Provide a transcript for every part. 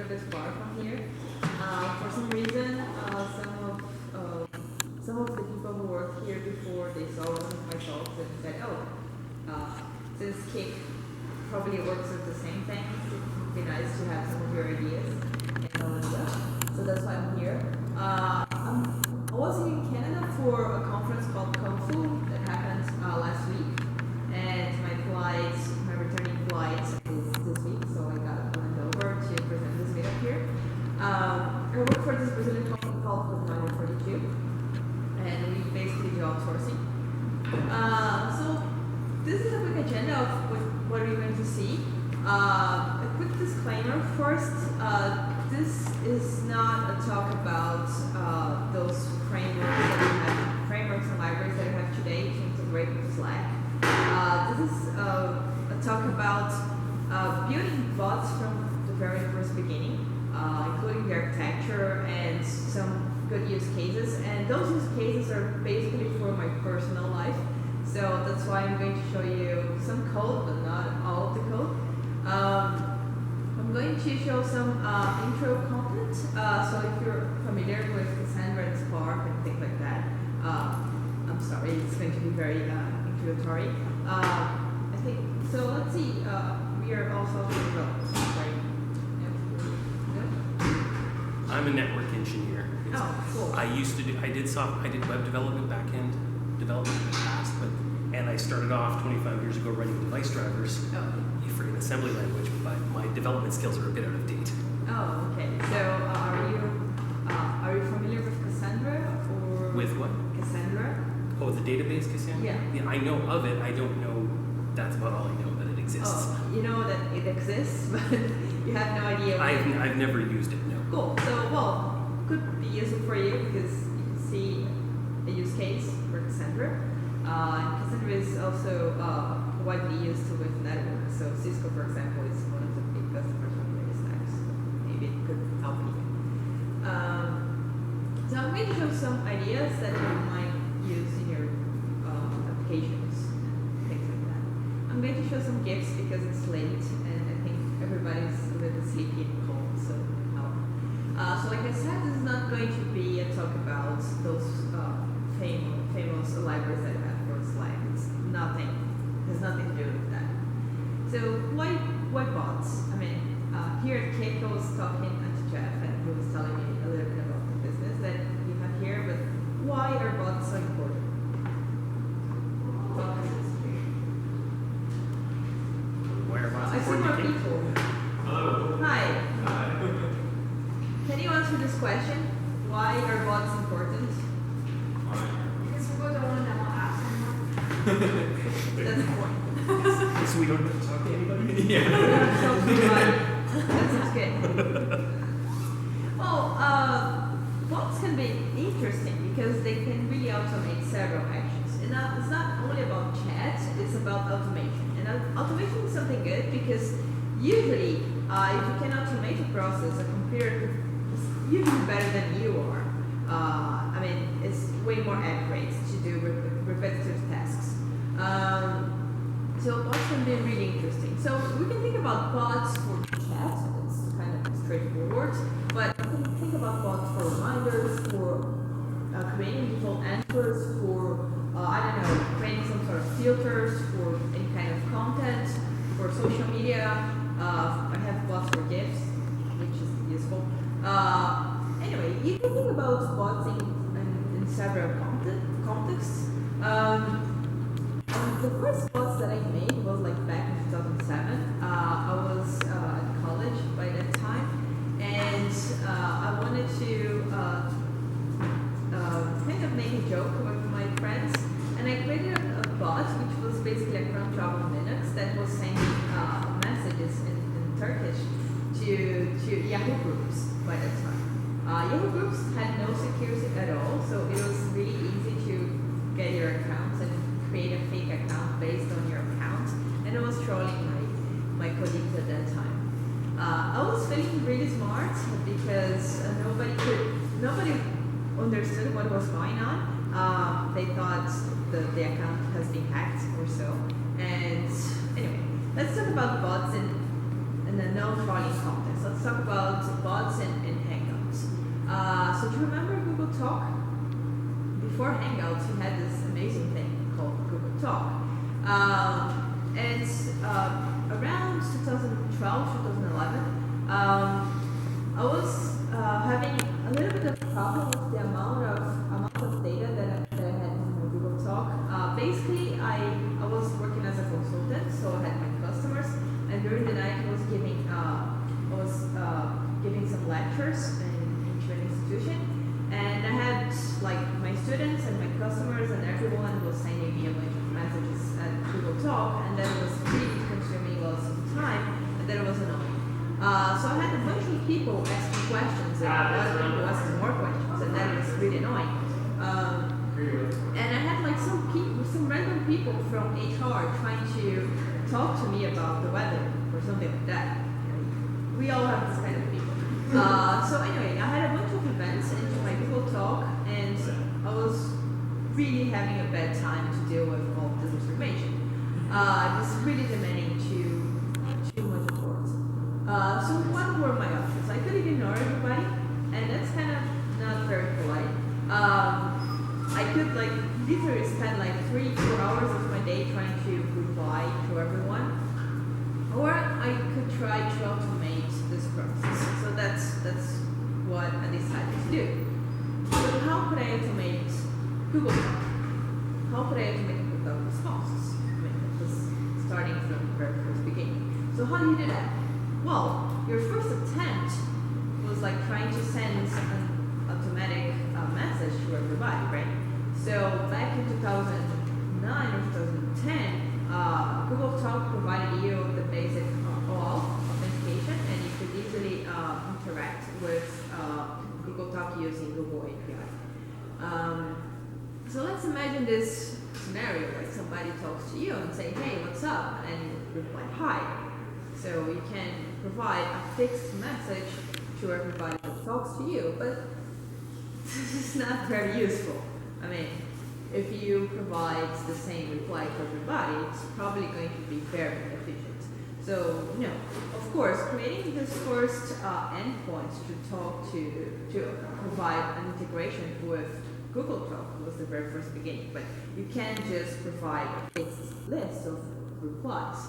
bit far from here. For some reason, some of the people who worked here before, they saw one of my talks and said, since Kick probably works with the same things, it would be nice to have some of your ideas and knowledge. So that's why I'm here. I was in Canada for a conference called Kung that happened last week, and my returning flight is this week, so I got flown over to present this meetup here. I work for this Brazilian company called Curelet-Balan, and we basically do outsourcing. So this is a quick agenda of what we're going to see. A quick disclaimer first. This is not a talk about those frameworks and libraries that you have today to integrate with Slack. This is a talk about building bots from the very first beginning, including the architecture and some good use cases. And those use cases are basically for my personal life. So that's why I'm going to show you some code, but not all of the code. I'm going to show some intro content. So if you're familiar with Cassandra and Spark and things like that, I'm sorry, it's going to be very introductory. I think so. Let's see. We are also developers, right? Yep. I'm a network engineer. Cool. I did web development, backend development in the past, and I started off 25 years ago running device drivers for an assembly language, but my development skills are a bit out of date. Oh, okay. So are you familiar with Cassandra or with what? Cassandra? Oh, the database Cassandra? Yeah. I know of it. I don't know. That's about all I know that it exists. Oh, you know that it exists, but you have no idea. I've never used it. No. Cool. So could be useful for you because you can see a use case for Cassandra. Cassandra is also widely used with networks. So Cisco, for example, is one of the big customers of Stack. So maybe it could help you. So I'm going to show some ideas that you might use in your applications and things like that. I'm going to show some GIFs because it's late and I think everybody's a little sleepy and cold. So like I said, this is not going to be a talk about those famous libraries that you have for Slack. It's nothing. Has nothing to do with that. So why bots? I mean, here at Kick, I was talking to Jeff, and he was telling me a little bit about the business that you have here. But why are bots so important? Why are bots I see more people. Hello. Hi. Hi. Can you answer this question? Why are bots important? Because people don't want to know apps anymore. That's the point. So we don't have to talk to anybody? Yeah. That sounds good. Well, bots can be interesting because they can really automate several actions. And it's not only about chat, it's about automation. And automation is something good because usually, if you can automate a process, a computer is usually better than you are. I mean, it's way more accurate to do repetitive tasks. So bots can be really interesting. So we can think about bots for chat, it's kind of straightforward, but we can think about bots for reminders, for creating default answers, for, creating some sort of filters for any kind of content, for social media. I have bots for GIFs, which is useful. Anyway, you can think about bots in several contexts. The first bots that I made was like back in 2007. I was at college by that time, and I wanted to kind of make a joke with my friends, and I created a bot which was basically a cron job on Linux that was sending messages in Turkish to Yahoo groups by that time. Yahoo groups had no security at all, so it was really easy to get your accounts and create a fake account based on your account, and I was trolling my colleagues at that time. I was feeling really smart because nobody understood what was going on. They thought the account has been hacked or so. And anyway, let's talk about bots in a no-trolling context. Let's talk about Talk. Before Hangouts, we had this amazing thing called Google Talk. And around 2012, 2011, I was having a little bit of problem with the amount of data that I had on my Google Talk. Basically, I was working as a consultant, so I had my customers, and during the night I was giving some lectures into an institution, and I had like my students and my customers and everyone was sending me a bunch of messages at Google Talk, and that was really consuming lots of time, and that was annoying. So I had a bunch of people asking questions, and a lot of people asking more questions, and that was really annoying. And I had like some random people from HR trying to talk to me about the weather or something like that. We all have this kind of people. So anyway, I had a bunch of events into my Google Talk, and I was really having a bad time to deal with all this information. It was really demanding too much effort. So what were my options? I could ignore everybody, and that's kind of not very polite. I could like literally spend like 3-4 hours of my day trying to reply to everyone, or I could try to automate this process. So that's what I decided to do. So how could I automate Google Talk? How could I automate Google Talk responses? I mean, it was starting from the very first beginning. So how do you do that? Well, your first attempt was like trying to send an automatic message to everybody, right? So back in 2009 or 2010, Google Talk provided you the basic OAuth authentication, and you could easily interact with Google Talk using Google API. So let's imagine this scenario, like somebody talks to you and say, hey, what's up? And you reply, hi. So you can provide a fixed message to everybody that talks to you, but this is not very useful. I mean, if you provide the same reply to everybody, it's probably going to be very inefficient. So, no, of course, creating this first endpoint to provide an integration with Google Talk was the very first beginning, but you can't just provide a fixed list of replies.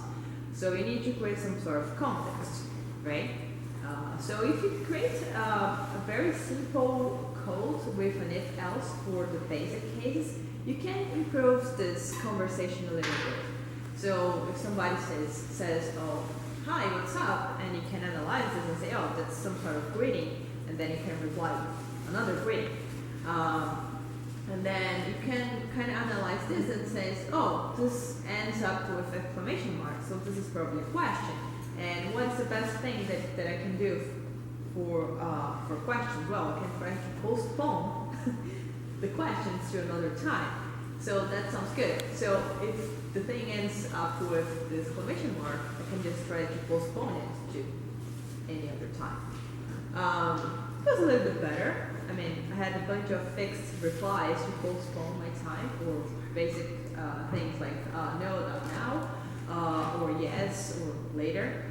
So you need to create some sort of context, right? So if you create a very simple code with an if-else for the basic cases, you can improve this conversation a little bit. So if somebody says, oh, hi, what's up? And you can analyze it and say, oh, that's some sort of greeting, and then you can reply another greeting. And then you can kind of analyze this and says, oh, this ends up with exclamation mark, so this is probably a question. And what's the best thing that I can do for questions? Well, I can try to postpone the questions to another time. So that sounds good. So if the thing ends up with the exclamation mark, I can just try to postpone it to any other time. It was a little bit better. I mean, I had a bunch of fixed replies to postpone my time for basic things like no, not now, or yes, or later.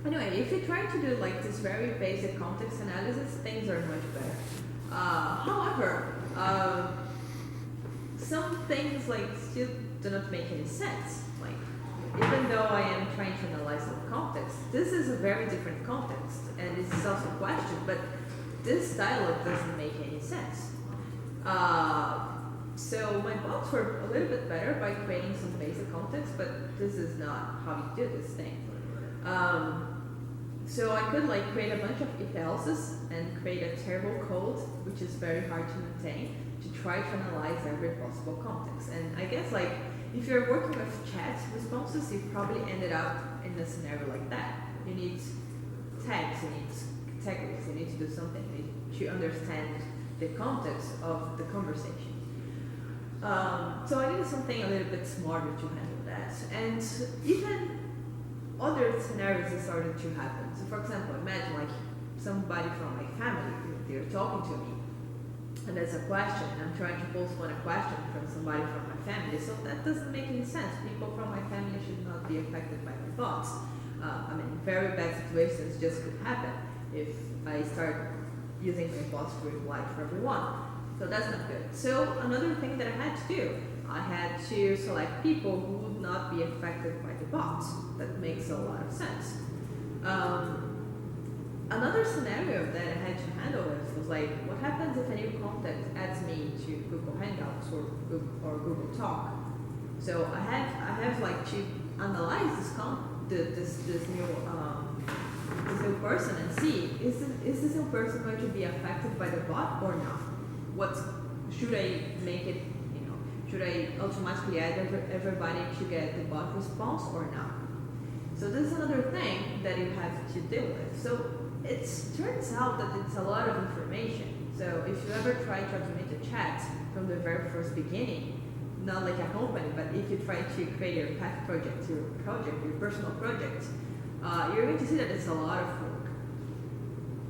Anyway, if you try to do like this very basic context analysis, things are much better. However, some things like still do not make any sense. Like, even though I am trying to analyze the context, this is a very different context, and this is also a question, but this dialogue doesn't make any sense. So my bots were a little bit better by creating some basic context, but this is not how you do this thing. So I could like create a bunch of if-elses and create a terrible code, which is very hard to maintain, to try to analyze every possible context. And I guess like if you're working with chat responses, you probably ended up in a scenario like that. You need tags, you need categories, you need to do something, you need to understand the context of the conversation. So I needed something a little bit smarter to handle that. And even other scenarios that started to happen. So for example, imagine like somebody from my family, they're talking to me, and there's a question, and I'm trying to postpone a question from somebody from my family. So that doesn't make any sense. People from my family should not be affected by my bots. I mean, very bad situations just could happen if I start using my bots to reply to everyone. So that's not good. So another thing that I had to do, I had to select people who would not be affected by the bots. That makes a lot of sense. Another scenario that I had to handle was like, what happens if a new contact adds me to Google Hangouts or Google Talk? So I have like to analyze this new person and see is this new person going to be affected by the bot or not? Should I make it? Should I automatically add everybody to get the bot response or not? So this is another thing that you have to deal with. So it turns out that it's a lot of information. So if you ever try to automate a chat from the very first beginning, not like a company, but if you try to create your pet project, your personal project, you're going to see that it's a lot of work.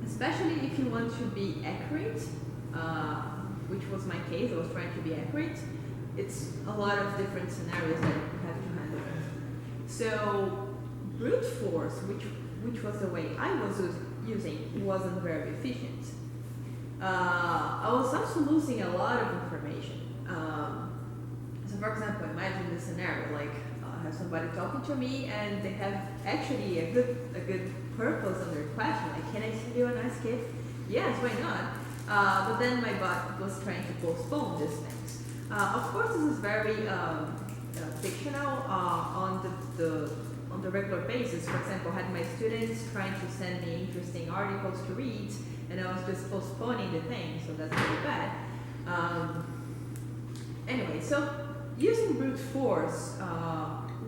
Especially if you want to be accurate, which was my case, I was trying to be accurate. It's a lot of different scenarios that you have to handle. So brute force, which was the way I was using, wasn't very efficient. I was also losing a lot of information. So for example, imagine this scenario, like I have somebody talking to me and they have actually a good purpose on their question, like, can I send you a nice gift? Yes, why not? But then my bot was trying to postpone these things. Of course, this is very fictional on the regular basis. For example, I had my students trying to send me interesting articles to read, and I was just postponing the thing, so that's really bad. Anyway, so using brute force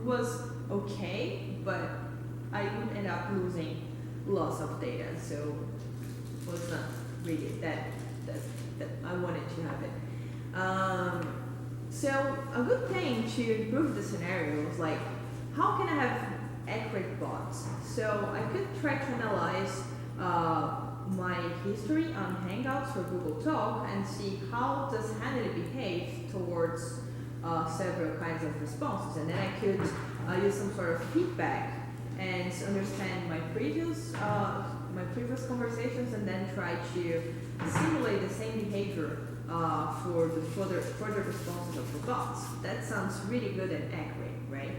was okay, but I would end up losing lots of data, so it was not really that I wanted to have it. So a good thing to improve the scenario was like, how can I have accurate bots? So I could try to analyze my history on Hangouts or Google Talk and see how does Hannity behave towards several kinds of responses, and then I could use some sort of feedback and understand my previous conversations, and then try to simulate the same behavior for the further responses of the bots. That sounds really good and accurate, right?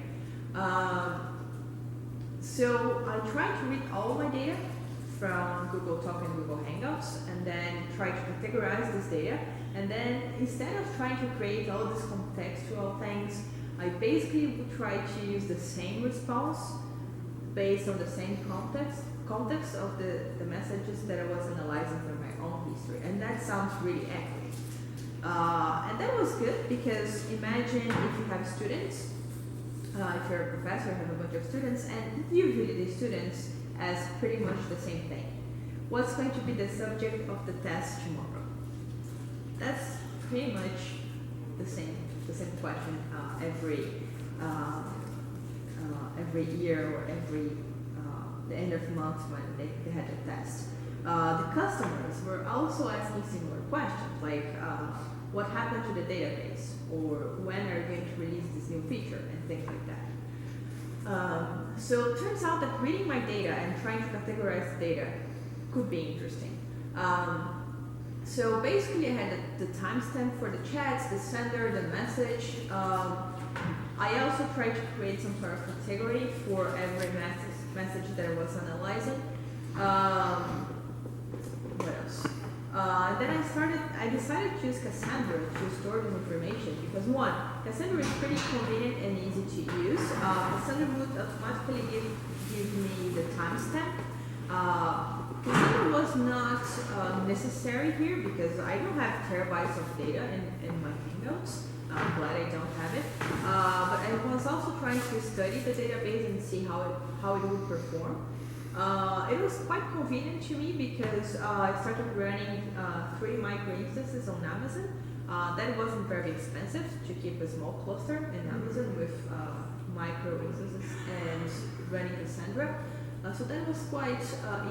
So I tried to read all my data from Google Talk and Google Hangouts, and then try to categorize this data. And then instead of trying to create all these contextual things, I basically would try to use the same response based on the same context of the messages that I was analyzing from my own history. And that sounds really accurate. And that was good because imagine if you have students, if you're a professor, you have a bunch of students, and usually these students ask pretty much the same thing. What's going to be the subject of the test tomorrow? That's pretty much the same question every year or every the end of the month when they had a test. The customers were also asking similar questions, like what happened to the database, or when are you going to release this new feature, and things like that. So it turns out that reading my data and trying to categorize the data could be interesting. So basically I had the timestamp for the chats, the sender, the message. I also tried to create some sort of category for every message that I was analyzing. What else? Then I decided to use Cassandra to store the information because one, Cassandra is pretty convenient and easy to use. Cassandra would automatically give me the timestamp. Cassandra was not necessary here because I don't have terabytes of data in my Hangouts. I'm glad I don't have it. But I was also trying to study the database and see how it would perform. It was quite convenient to me because I started running 3 micro instances on Amazon. That wasn't very expensive to keep a small cluster in Amazon with micro instances and running Cassandra. So that was quite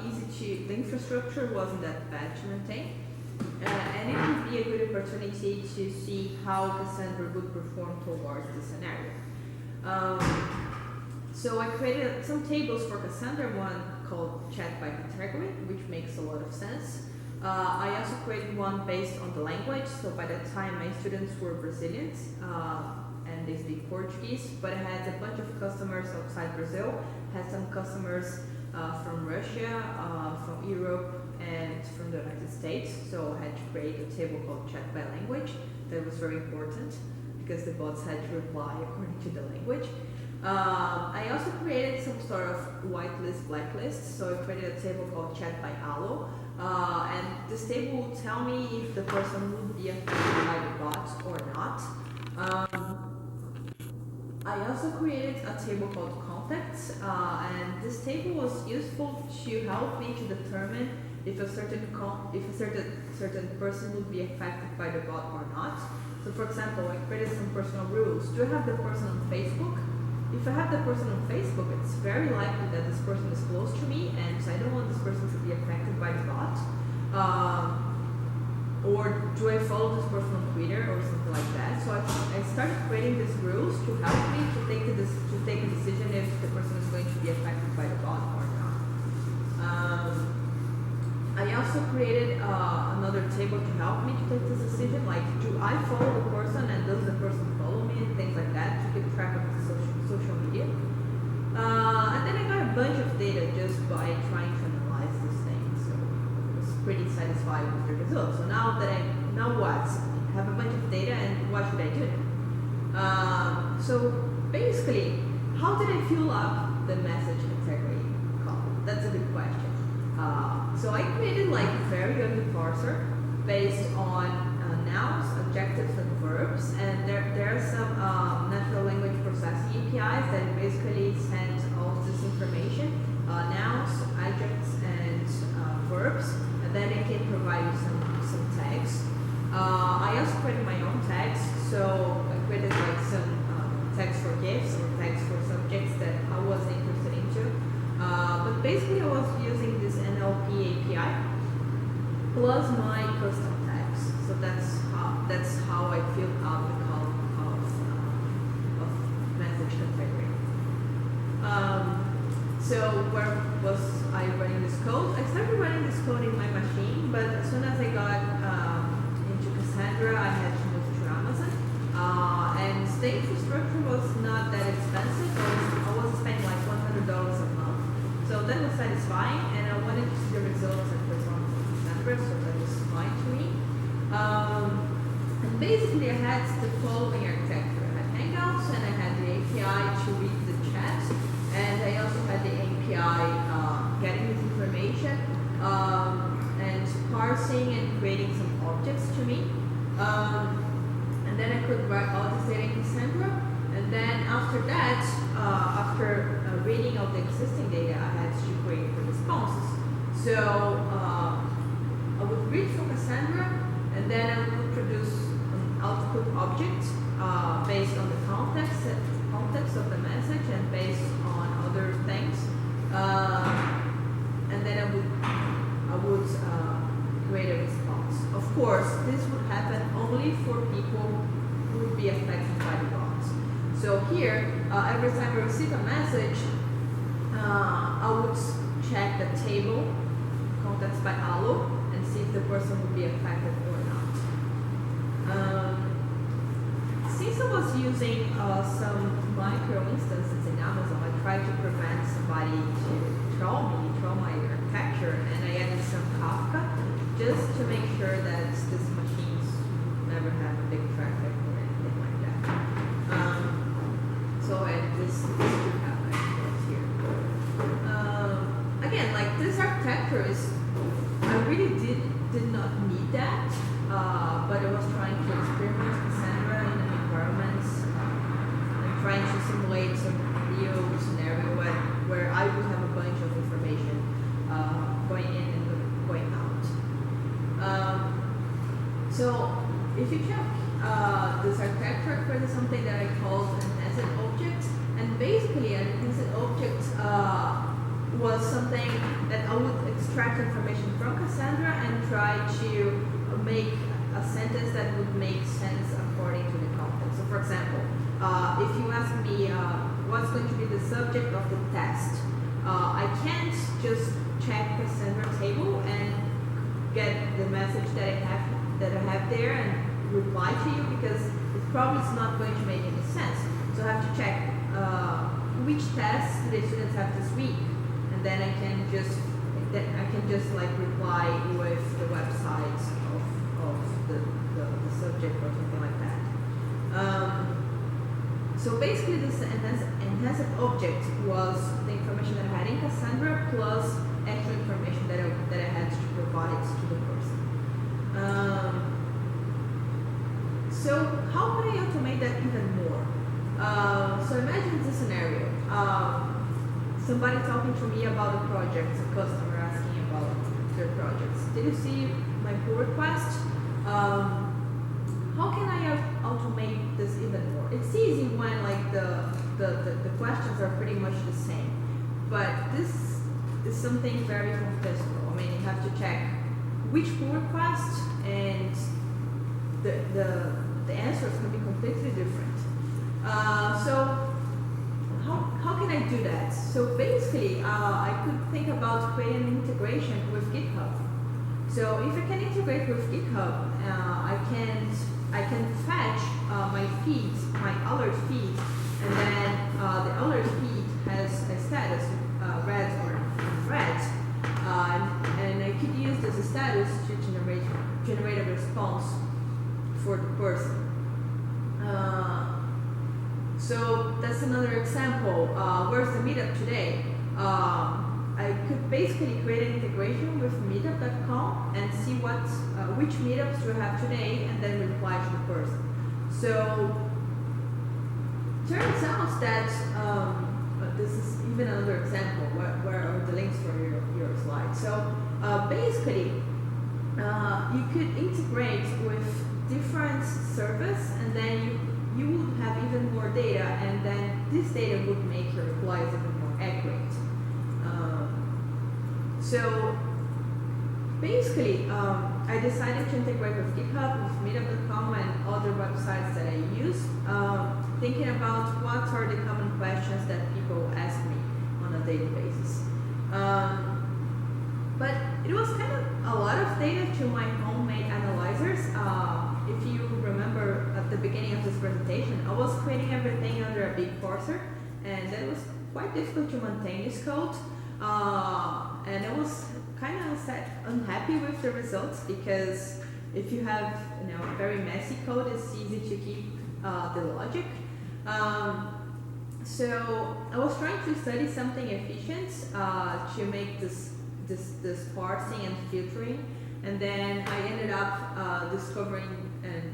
easy the infrastructure wasn't that bad to maintain. And it would be a good opportunity to see how Cassandra would perform towards the scenario. So I created some tables for Cassandra, one called chat by category, which makes a lot of sense. I also created one based on the language. So by that time, my students were Brazilians and they speak Portuguese. But I had a bunch of customers outside Brazil. Had some customers from Russia, from Europe, and from the United States. So I had to create a table called Chat by Language. That was very important because the bots had to reply according to the language. I also created some sort of whitelist, blacklist. So I created a table called Chat by Allo. And this table will tell me if the person would be affected by the bot or not. I also created a table called contacts, and this table was useful to help me to determine if a certain person would be affected by the bot or not. So for example, I created some personal rules. Do I have the person on Facebook? If I have the person on Facebook, it's very likely that this person is close to me, and I don't want this person to be affected by the bot. Or do I follow this person on Twitter or something like that? So I started creating these rules to help me to take a decision if the person is going to be affected by the bot or not. I also created another table to help me to take this decision, like do I follow the person and does the person follow me and things like that, to keep track of the social media. And then I got a bunch of data just by trying to analyze these things, so I was pretty satisfied with the results. So now what? I have a bunch of data and what should I do? So basically, how did I fill up the message integrity column? That's a good question. So I created like a very ugly parser based on nouns, adjectives, and verbs, and there are some natural language processing APIs that basically send all this information, nouns, adjectives, and verbs, and then it can provide you some tags. I also created my own tags, so I created like some tags for gifts or tags for subjects that I was interested into. But basically I was using this NLP API plus my custom tags. So that's how I filled out the column of message category. So where was I running this code? I started running this code in my machine, but as soon as I got into Cassandra, I had to move to Amazon. And the infrastructure was not that expensive. I was spending like $100 a month. So that was satisfying, and I wanted to see the results and performance of Cassandra, so that was fine to me. And basically I had the following architecture. I had Hangouts, and I had the API to read the chat, and I also had the API getting this information, and parsing and creating some objects to me. And then I could write all this data in Cassandra, and then after that, after reading all the existing data, I had to create the responses. So I would read from Cassandra, and then I would produce an output object based on the context of the message and based on other things. And then I would create a response. Of course, this would happen only for people who would be affected by the bots. So here, every time I receive a message, I would check the table, contacts by Allo, and see if the person would be affected or not. Since I was using some micro instances in Amazon, I tried to prevent somebody to troll my architecture, and I added some Kafka just to make sure that these machines never have a big traffic or anything like that. So this should happen here. Again, like this architecture is, I really did not need that, but I was trying to experiment Cassandra in an environment and trying to simulate some real scenario where I would have a bunch of information going in and going out. So if you check this architecture, I created something that I called an nested object, and basically an nested object was something that I would extract information from Cassandra and try to make a sentence that would make sense according to the context. So for example, if you ask me what's going to be the subject of the test, I can't just check Cassandra table and get the message that I have there and reply to you, because it probably is not going to make any sense. So I have to check which tests do the students have this week, and then I can just like reply with the website of the subject or something like that. So basically, this enhanced object was the information that I had in Cassandra plus actual information that I had to provide to the person. So how can I automate that even more? So imagine this scenario. Somebody talking to me about a project, a customer asking about their projects. Did you see my pull request? How can I automate this even more? It's easy when like the questions are pretty much the same, but this is something very contextual. I mean, you have to check which pull request, and the answers can be completely different. So how can I do that? So basically, I could think about creating an integration with GitHub. So if I can integrate with GitHub, I can fetch my feeds, my alert feed, and then the alert feed has a status, red or red, and I could use this status to generate a response for the person. So that's another example. Where's the meetup today? I could basically create an integration with meetup.com and see which meetups we have today, and then reply to the person. So turns out that this is even another example. Where are the links for your slide? So basically, you could integrate with different service, and then you would have even more data, and then this data would make your replies even more accurate. So basically, I decided to integrate with GitHub, with meetup.com, and other websites that I use, thinking about what are the common questions that people ask me on a daily basis. But it was kind of a lot of data to my homemade analyzers. If you remember at the beginning of this presentation, I was creating everything under a big parser, and that was quite difficult to maintain this code. And I was kind of unhappy with the results, because if you have very messy code, it's easy to keep the logic. So I was trying to study something efficient to make this parsing and filtering, and then I ended up discovering and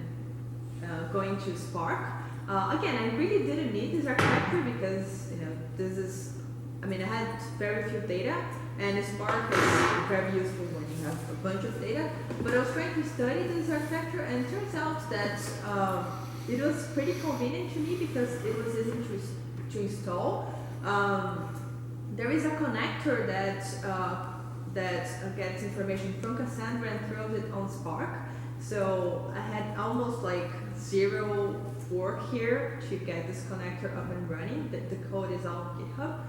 going to Spark. Again, I really didn't need this architecture, because this is, I had very few data, and Spark is very useful when you have a bunch of data. But I was trying to study this architecture, and it turns out that it was pretty convenient to me, because it was easy to install. There is a connector that gets information from Cassandra and throws it on Spark. So I had almost like zero work here to get this connector up and running. The code is on GitHub.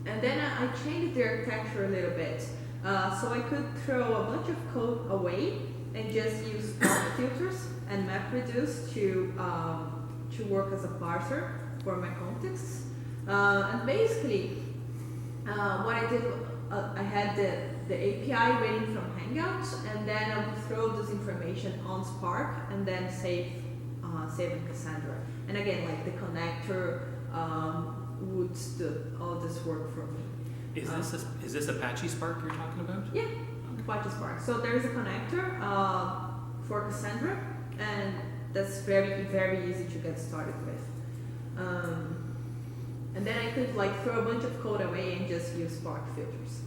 And then I changed the architecture a little bit. So I could throw a bunch of code away and just use filters and MapReduce to work as a parser for my contexts. And basically, what I did, I had the API waiting from Hangouts, and then I would throw this information on Spark and then save in Cassandra. And again, like the connector would do all this work for me. Is this Apache Spark you're talking about? Yeah, Apache Spark. So there's a connector for Cassandra, and that's very, very easy to get started with. And then I could like throw a bunch of code away and just use Spark filters.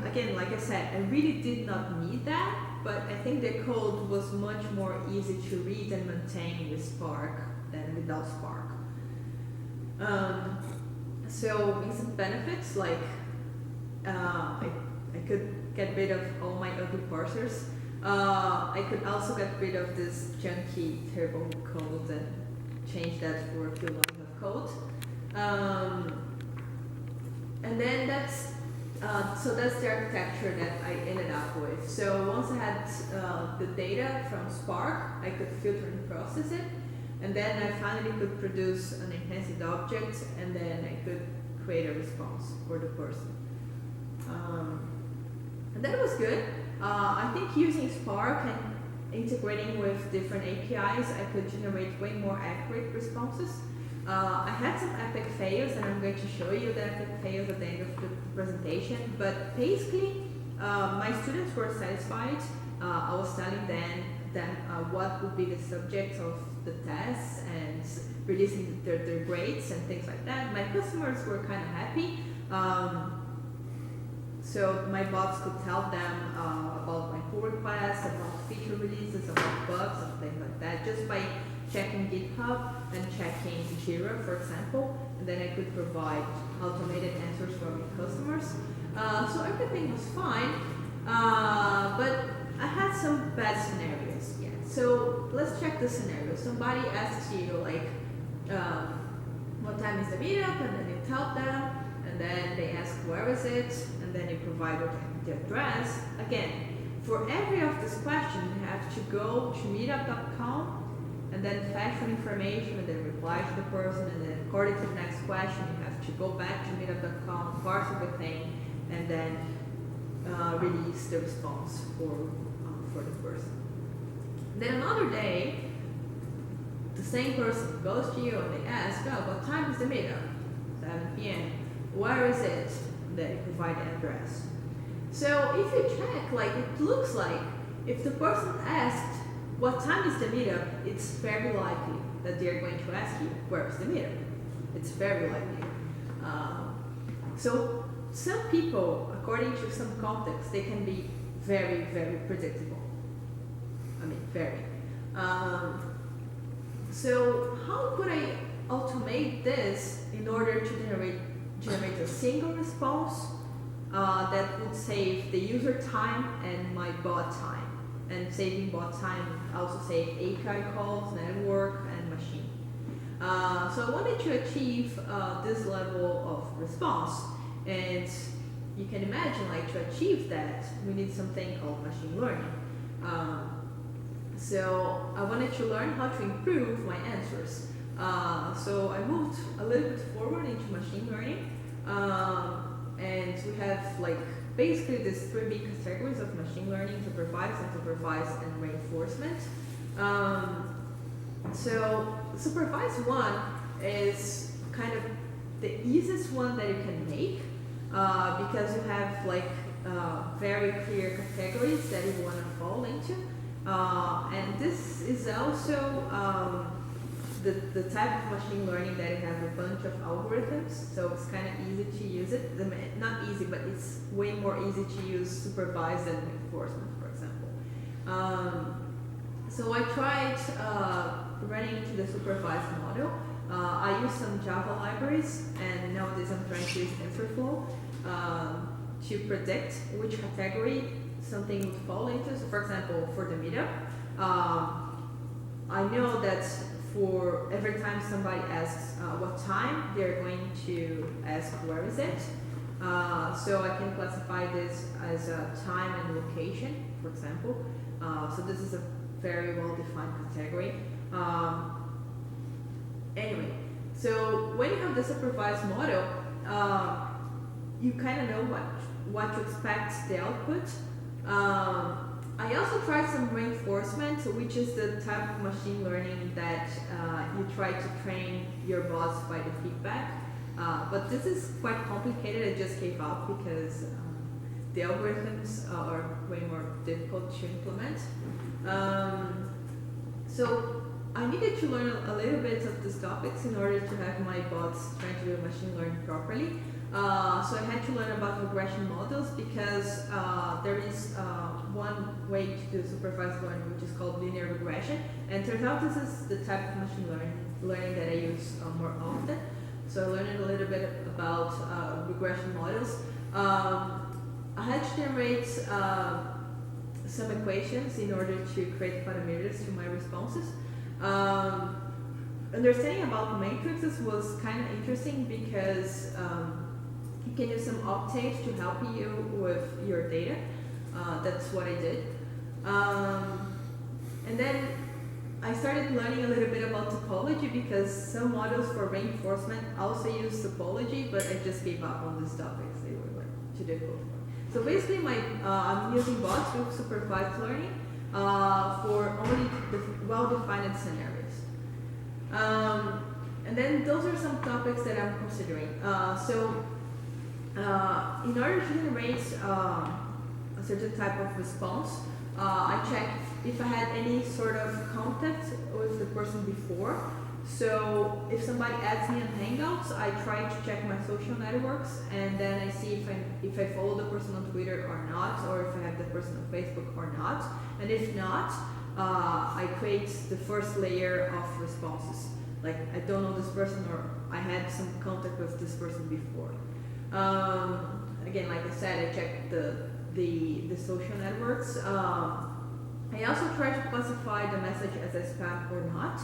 Again, like I said, I really did not need that, but I think the code was much more easy to read and maintain with Spark than without Spark. So recent benefits, like I could get rid of all my ugly parsers. I could also get rid of this junky turbo code and change that for a few lines of code. And then that's So that's the architecture that I ended up with. So once I had the data from Spark, I could filter and process it, and then I finally could produce an enhanced object, and then I could create a response for the person. And that was good. I think using Spark and integrating with different APIs, I could generate way more accurate responses. I had some epic fails, and I'm going to show you the epic fails at the end of the presentation, but basically, my students were satisfied. I was telling them what would be the subject of the tests and releasing their grades and things like that. My customers were kind of happy. So my bots could tell them about my pull requests, about feature releases, about bugs and things like that, just by checking GitHub and checking Jira, for example, and then I could provide automated answers for my customers. So everything was fine, but I had some bad scenarios. Yeah. So let's check the scenario. Somebody asks you like, what time is the meetup, and then you tell them, and then they ask where is it, and then you provide the address. Again, for every of these questions, you have to go to meetup.com and then fetch some information and then reply to the person, and then according to the next question, you have to go back to meetup.com, parse everything, and then release the response for the person. Then another day, the same person goes to you and they ask, oh, what time is the meetup? 7 p.m. Where is it? Then you provide the address. So if you check, like it looks like if the person asked what time is the meetup, it's very likely that they're going to ask you where is the meetup. It's very likely. So some people, according to some context, they can be very, very predictable. I mean, very. So how could I automate this in order to generate a single response that would save the user time and my bot time? And saving bot time also save API calls, network, and machine. So I wanted to achieve this level of response, and you can imagine, like, to achieve that, we need something called machine learning. So I wanted to learn how to improve my answers. So I moved a little bit forward into machine learning, and we have like basically these 3 big categories of machine learning: supervised, unsupervised, and reinforcement. So supervised one is kind of the easiest one that you can make because you have like very clear categories that you want to fall into. And this is also the type of machine learning that you have a bunch of algorithms, so it's kind of easy to use it. Not easy, but it's way more easy to use supervised than reinforcement, for example. So I tried running into the supervised model. I used some Java libraries, and nowadays I'm trying to use TensorFlow to predict which category something would fall into. So for example, for the meetup, I know that for every time somebody asks what time, they're going to ask where is it. So I can classify this as a time and location, for example. So this is a very well-defined category. Anyway, so when you have the supervised model, you kind of know what to expect the output. I also tried some reinforcement, which is the type of machine learning that you try to train your bots by the feedback. But this is quite complicated. I just gave up because the algorithms are way more difficult to implement. So I needed to learn a little bit of these topics in order to have my bots trying to do machine learning properly. So I had to learn about regression models because there is one way to do supervised learning, which is called linear regression. And turns out this is the type of machine learning that I use more often. So I learned a little bit about regression models. I had to generate some equations in order to create parameters to my responses. Understanding about matrices was kind of interesting because you can use some updates to help you with your data. That's what I did. And then I started learning a little bit about topology because some models for reinforcement also use topology, but I just gave up on these topics. They were like too difficult. So basically, I'm using bots with supervised learning for only well-defined scenarios. And then those are some topics that I'm considering. In order to generate a certain type of response, I check if I had any sort of contact with the person before. So if somebody adds me on Hangouts, I try to check my social networks, and then I see if I follow the person on Twitter or not, or if I have the person on Facebook or not. And if not, I create the first layer of responses. Like, I don't know this person, or I had some contact with this person before. Again, like I said, I check the social networks. I also try to classify the message as a spam or not.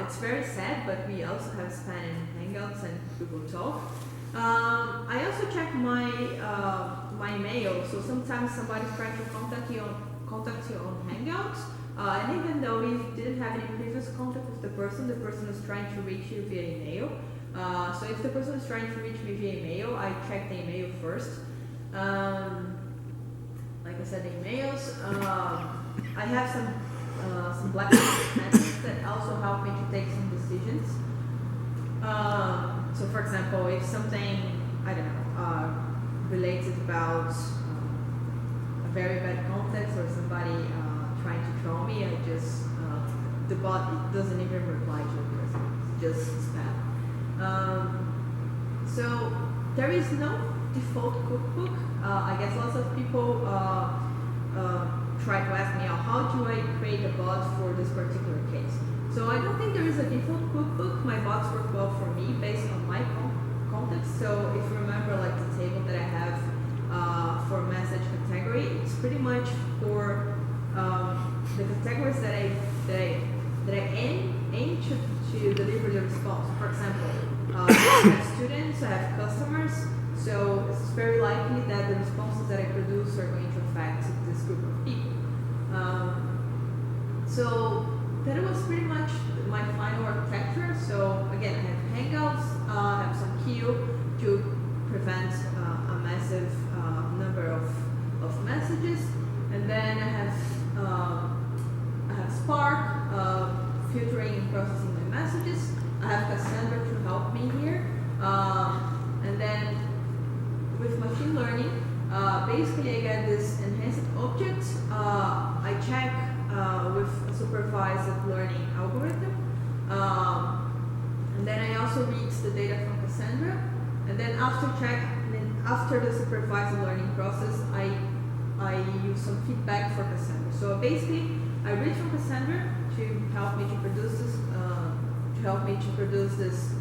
It's very sad, but we also have spam in Hangouts and Google Talk. I also check my mail. So sometimes somebody's trying to contact you on Hangouts, and even though we didn't have any previous contact with the person is trying to reach you via email. So if the person is trying to reach me via email, I check the email first. Like I said, the emails. I have some black box methods that also help me to take some decisions. So for example, if something, I don't know, related about a very bad context or somebody trying to troll me, I just, the bot doesn't even reply to the person, it's just spam. So there is no default cookbook. I guess lots of people try to ask me, how do I create a bot for this particular case? So I don't think there is a default cookbook. My bots work well for me based on my context. So if you remember, like the table that I have for message category, it's pretty much for the categories that I aim to deliver the response. For example, I have students, I have customers. So it's very likely that the responses that I produce are going to affect this group of people. So that was pretty much my final architecture. So again, I have Hangouts, I have some queue to prevent a massive number of messages, and then I have Spark, filtering and processing my messages. I have Cassandra to help me here, and then with machine learning, basically I get this enhanced object. I check with a supervised learning algorithm, and then I also read the data from Cassandra, and then after the supervised learning process, I use some feedback for Cassandra. So basically, I read from Cassandra to help me to produce this,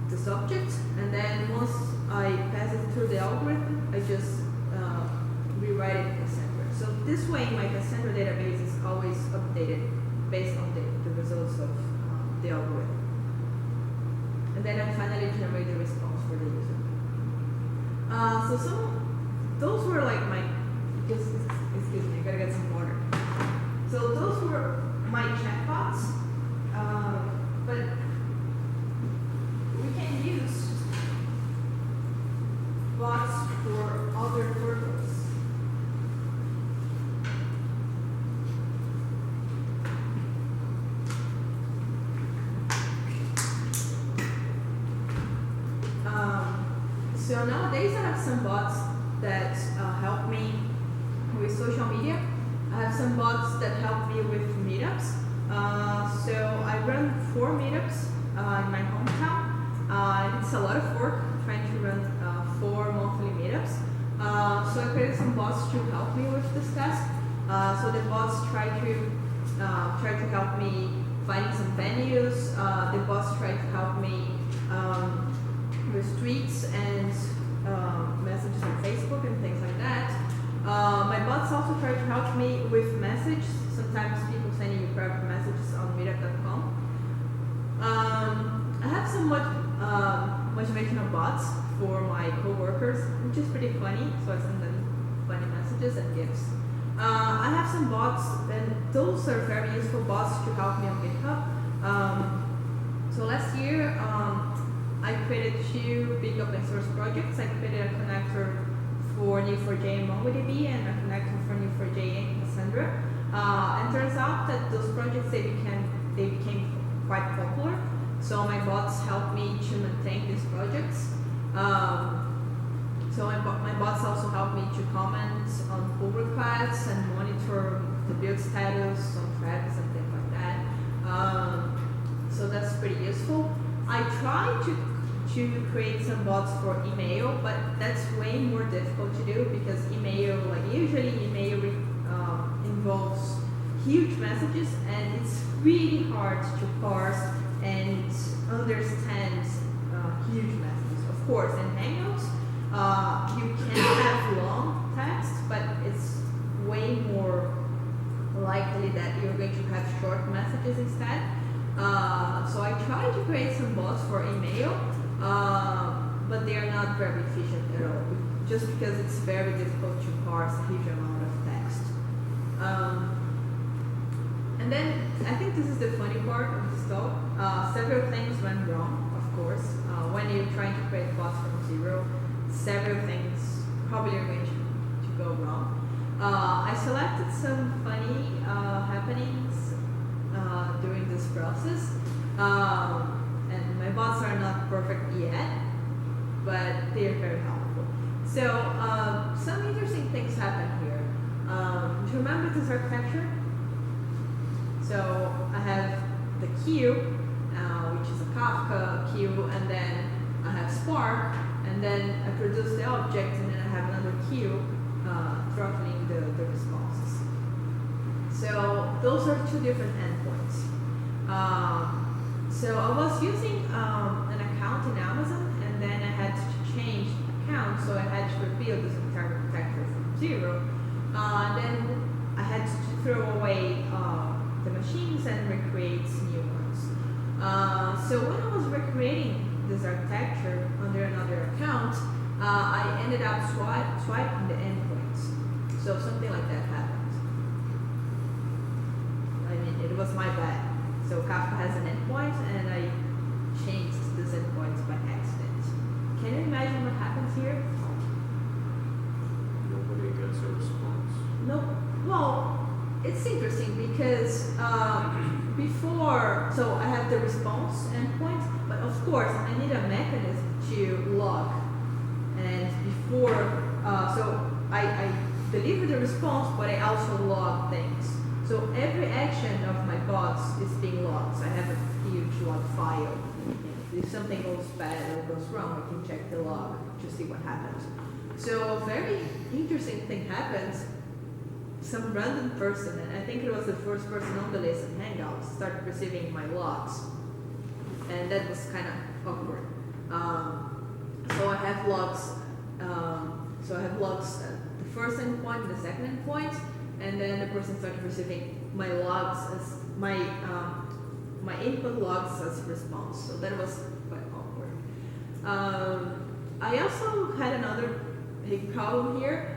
this object, and then once I pass it through the algorithm, I just rewrite it in Cassandra. So this way, my Cassandra database is always updated based on the results of the algorithm. And then I finally generate the response for the user. Those were like my, excuse me, I gotta get some water. So those were my chatbots, but we can use bots for other purposes. So nowadays I have some bots that help me with social media. I have some bots that help me with meetups. So I run 4 meetups in my hometown. It's a lot of work trying to run 4 monthly meetups. So I created some bots to help me with this task. So the bots try to help me finding some venues. The bots try to help me with tweets and messages on Facebook and things like that. My bots also try to help me with message. Sometimes people sending you private messages on meetup.com. I have some motivational bots for my coworkers, which is pretty funny. So I send them funny messages and gifts. I have some bots, and those are very useful bots to help me on GitHub. So last year, I created 2 big open source projects. I created a connector for Neo4j and MongoDB and a connector for Neo4j and Cassandra. And turns out that those projects, they became quite popular. So my bots helped me to maintain these projects. So my bots also help me to comment on pull requests and monitor the build status on threads and things like that. So that's pretty useful. I tried to create some bots for email, but that's way more difficult to do because email, like usually email involves huge messages and it's really hard to parse and understand huge messages. Of course, in Hangouts, you can have long text, but it's way more likely that you're going to have short messages instead. So I tried to create some bots for email, but they are not very efficient at all, just because it's very difficult to parse a huge amount of text. And then I think this is the funny part of this talk. Several things went wrong, of course. When you're trying to create bots from zero, several things probably are going to go wrong. I selected some funny happenings during this process, and my bots are not perfect yet, but they are very helpful. So some interesting things happen here. Do you remember this architecture? So I have the queue, which is a Kafka queue, and then I have Spark, and then I produce the object, and then I have another queue throttling the responses. So those are 2 different endpoints. So I was using an account in Amazon, and then I had to change the account, so I had to rebuild this entire architecture from 0. And then I had to throw away the machines and recreate new ones. So when I was recreating this architecture under another account, I ended up swiping the endpoints. So something like that happened. I mean, it was my bad. So Kafka has an endpoint, and I changed this endpoint by accident. Can you imagine what happens here? Nobody gets a response. No. Well, it's interesting because before, so I have the response endpoint, but of course I need a mechanism to log. And before, so I deliver the response, but I also log things. So every action of my bots is being logged. So I have a huge log file. If something goes bad or goes wrong, I can check the log to see what happened. So a very interesting thing happens. Some random person, and I think it was the first person on the list in Hangouts, started receiving my logs. And that was kind of awkward. So I have logs. The first endpoint, the second endpoint, and then the person started receiving my logs as my input logs as a response. So that was quite awkward. I also had another big problem here.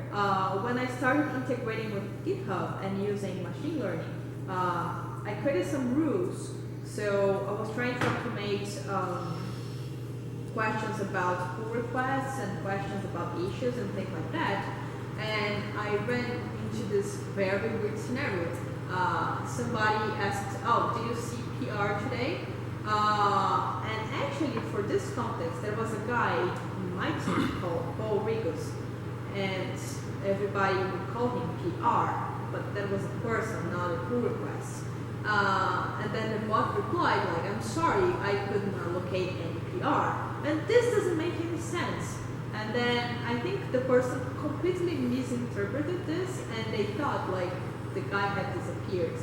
When I started integrating with GitHub and using machine learning, I created some rules. So I was trying to automate questions about pull requests and questions about issues and things like that. And I ran into this very weird scenario. Somebody asked, "Oh, do you see PR today?" And actually, for this context, there was a guy in my team called Paul Rigus, and everybody would call him PR, but that was a person, not a pull request. And then the bot replied, like, "I'm sorry, I couldn't allocate any PR." And this doesn't make any sense. And then I think the person completely misinterpreted this, and they thought like the guy had disappeared.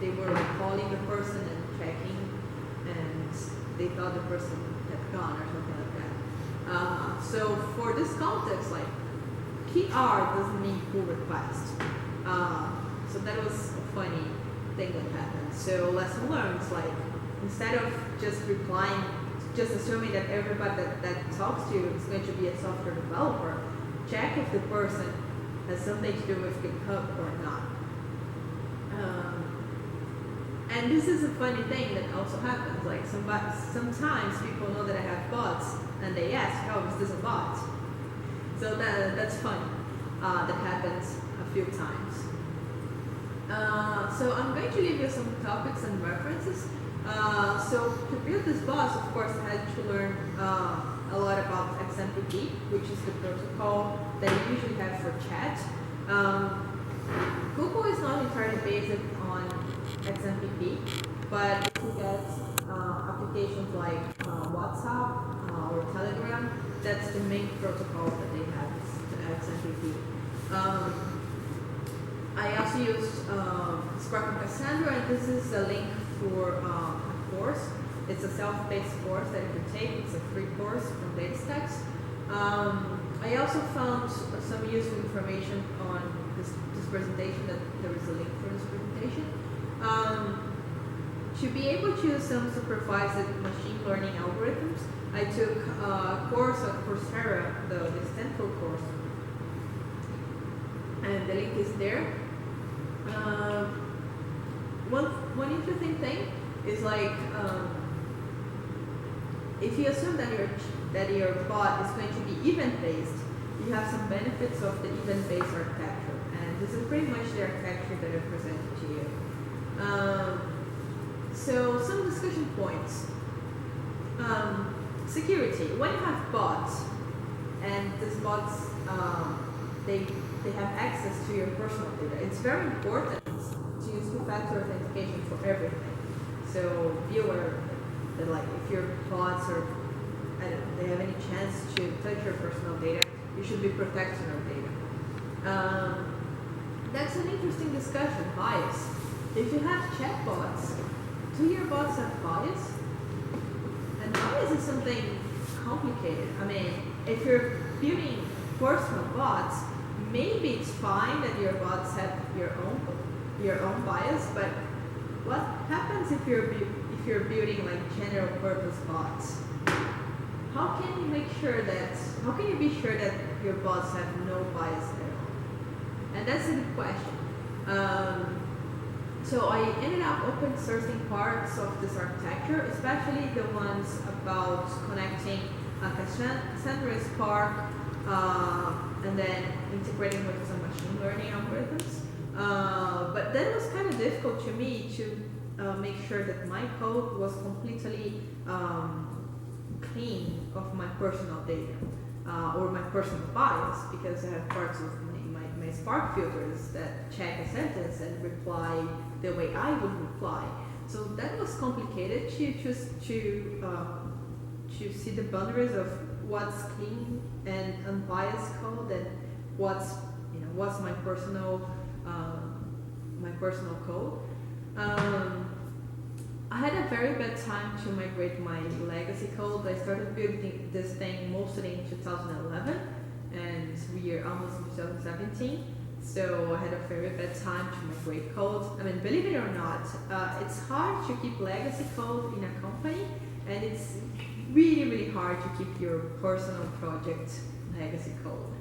They were like calling the person and checking, and they thought the person had gone or something like that. So for this context, like PR doesn't mean pull request. So that was a funny thing that happened. So lesson learned, like instead of just replying just assuming that everybody that talks to you is going to be a software developer. Check if the person has something to do with GitHub or not. And this is a funny thing that also happens. Like sometimes people know that I have bots, and they ask, "Oh, is this a bot?" So that's funny. That happens a few times. So I'm going to give you some topics and references. So to build this bots, of course, I had to learn a lot about XMPP, which is the protocol that you usually have for chat. Google is not entirely based on XMPP, but if you get applications like WhatsApp or Telegram, that's the main protocol that they have, is the XMPP. I also used Spark and Cassandra, and this is a link for a course. It's a self-paced course that you can take. It's a free course from DataStax. I also found some useful information on this presentation, that there is a link for this presentation. To be able to use some supervised machine learning algorithms, I took a course at Coursera, the Stanford course, and the link is there. One interesting thing is like if you assume that your bot is going to be event-based, you have some benefits of the event-based architecture, and this is pretty much the architecture that I presented to you. So some discussion points. Security. When you have bots, and these bots they have access to your personal data, it's very important to use two-factor authentication for everything. So be aware that like if your bots are, they have any chance to touch your personal data, you should be protecting your data. That's an interesting discussion. Bias. If you have chatbots, do your bots have bias? And bias is something complicated. I mean, if you're building personal bots, maybe it's fine that your bots have your own bias, but what happens if you're building like general purpose bots? How can you be sure that your bots have no bias at all? And that's a good question. So I ended up open sourcing parts of this architecture, especially the ones about connecting Cassandra, Spark, and then integrating with some machine learning algorithms. But that was kind of difficult to me to make sure that my code was completely clean of my personal data or my personal bias, because I have parts of my Spark filters that check a sentence and reply the way I would reply. So that was complicated to see the boundaries of what's clean and unbiased code and what's my personal code. I had a very bad time to migrate my legacy code. I started building this thing mostly in 2011, and we are almost in 2017. So I had a very bad time to migrate code. I mean, believe it or not, it's hard to keep legacy code in a company, and it's really, really hard to keep your personal project legacy code.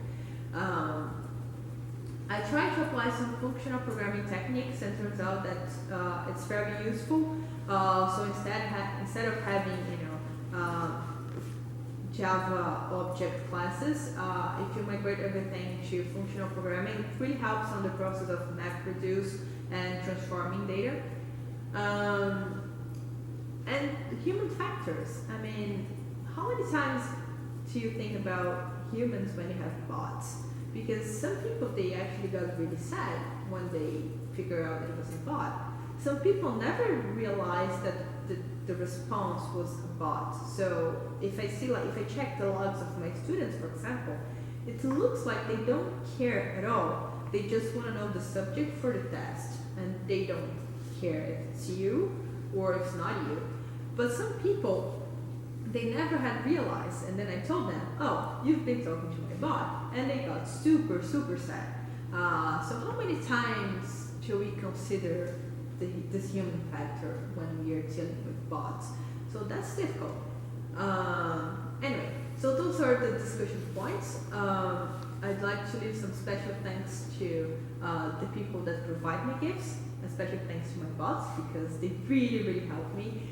I tried to apply some functional programming techniques, and turns out that it's very useful. So instead of having Java object classes, if you migrate everything to functional programming, it really helps on the process of MapReduce and transforming data. And human factors. I mean, how many times do you think about humans when you have bots? Because some people, they actually got really sad when they figure out that it was a bot. Some people never realized that the response was a bot. So if I check the logs of my students, for example, it looks like they don't care at all. They just want to know the subject for the test, and they don't care if it's you or if it's not you. But some people, they never had realized, and then I told them, oh, you've been talking to my bot, and they got super, super sad. So how many times should we consider this human factor when we are dealing with bots? So that's difficult. Anyway, so those are the discussion points. I'd like to leave some special thanks to the people that provide me gifts, and special thanks to my bots because they really, really help me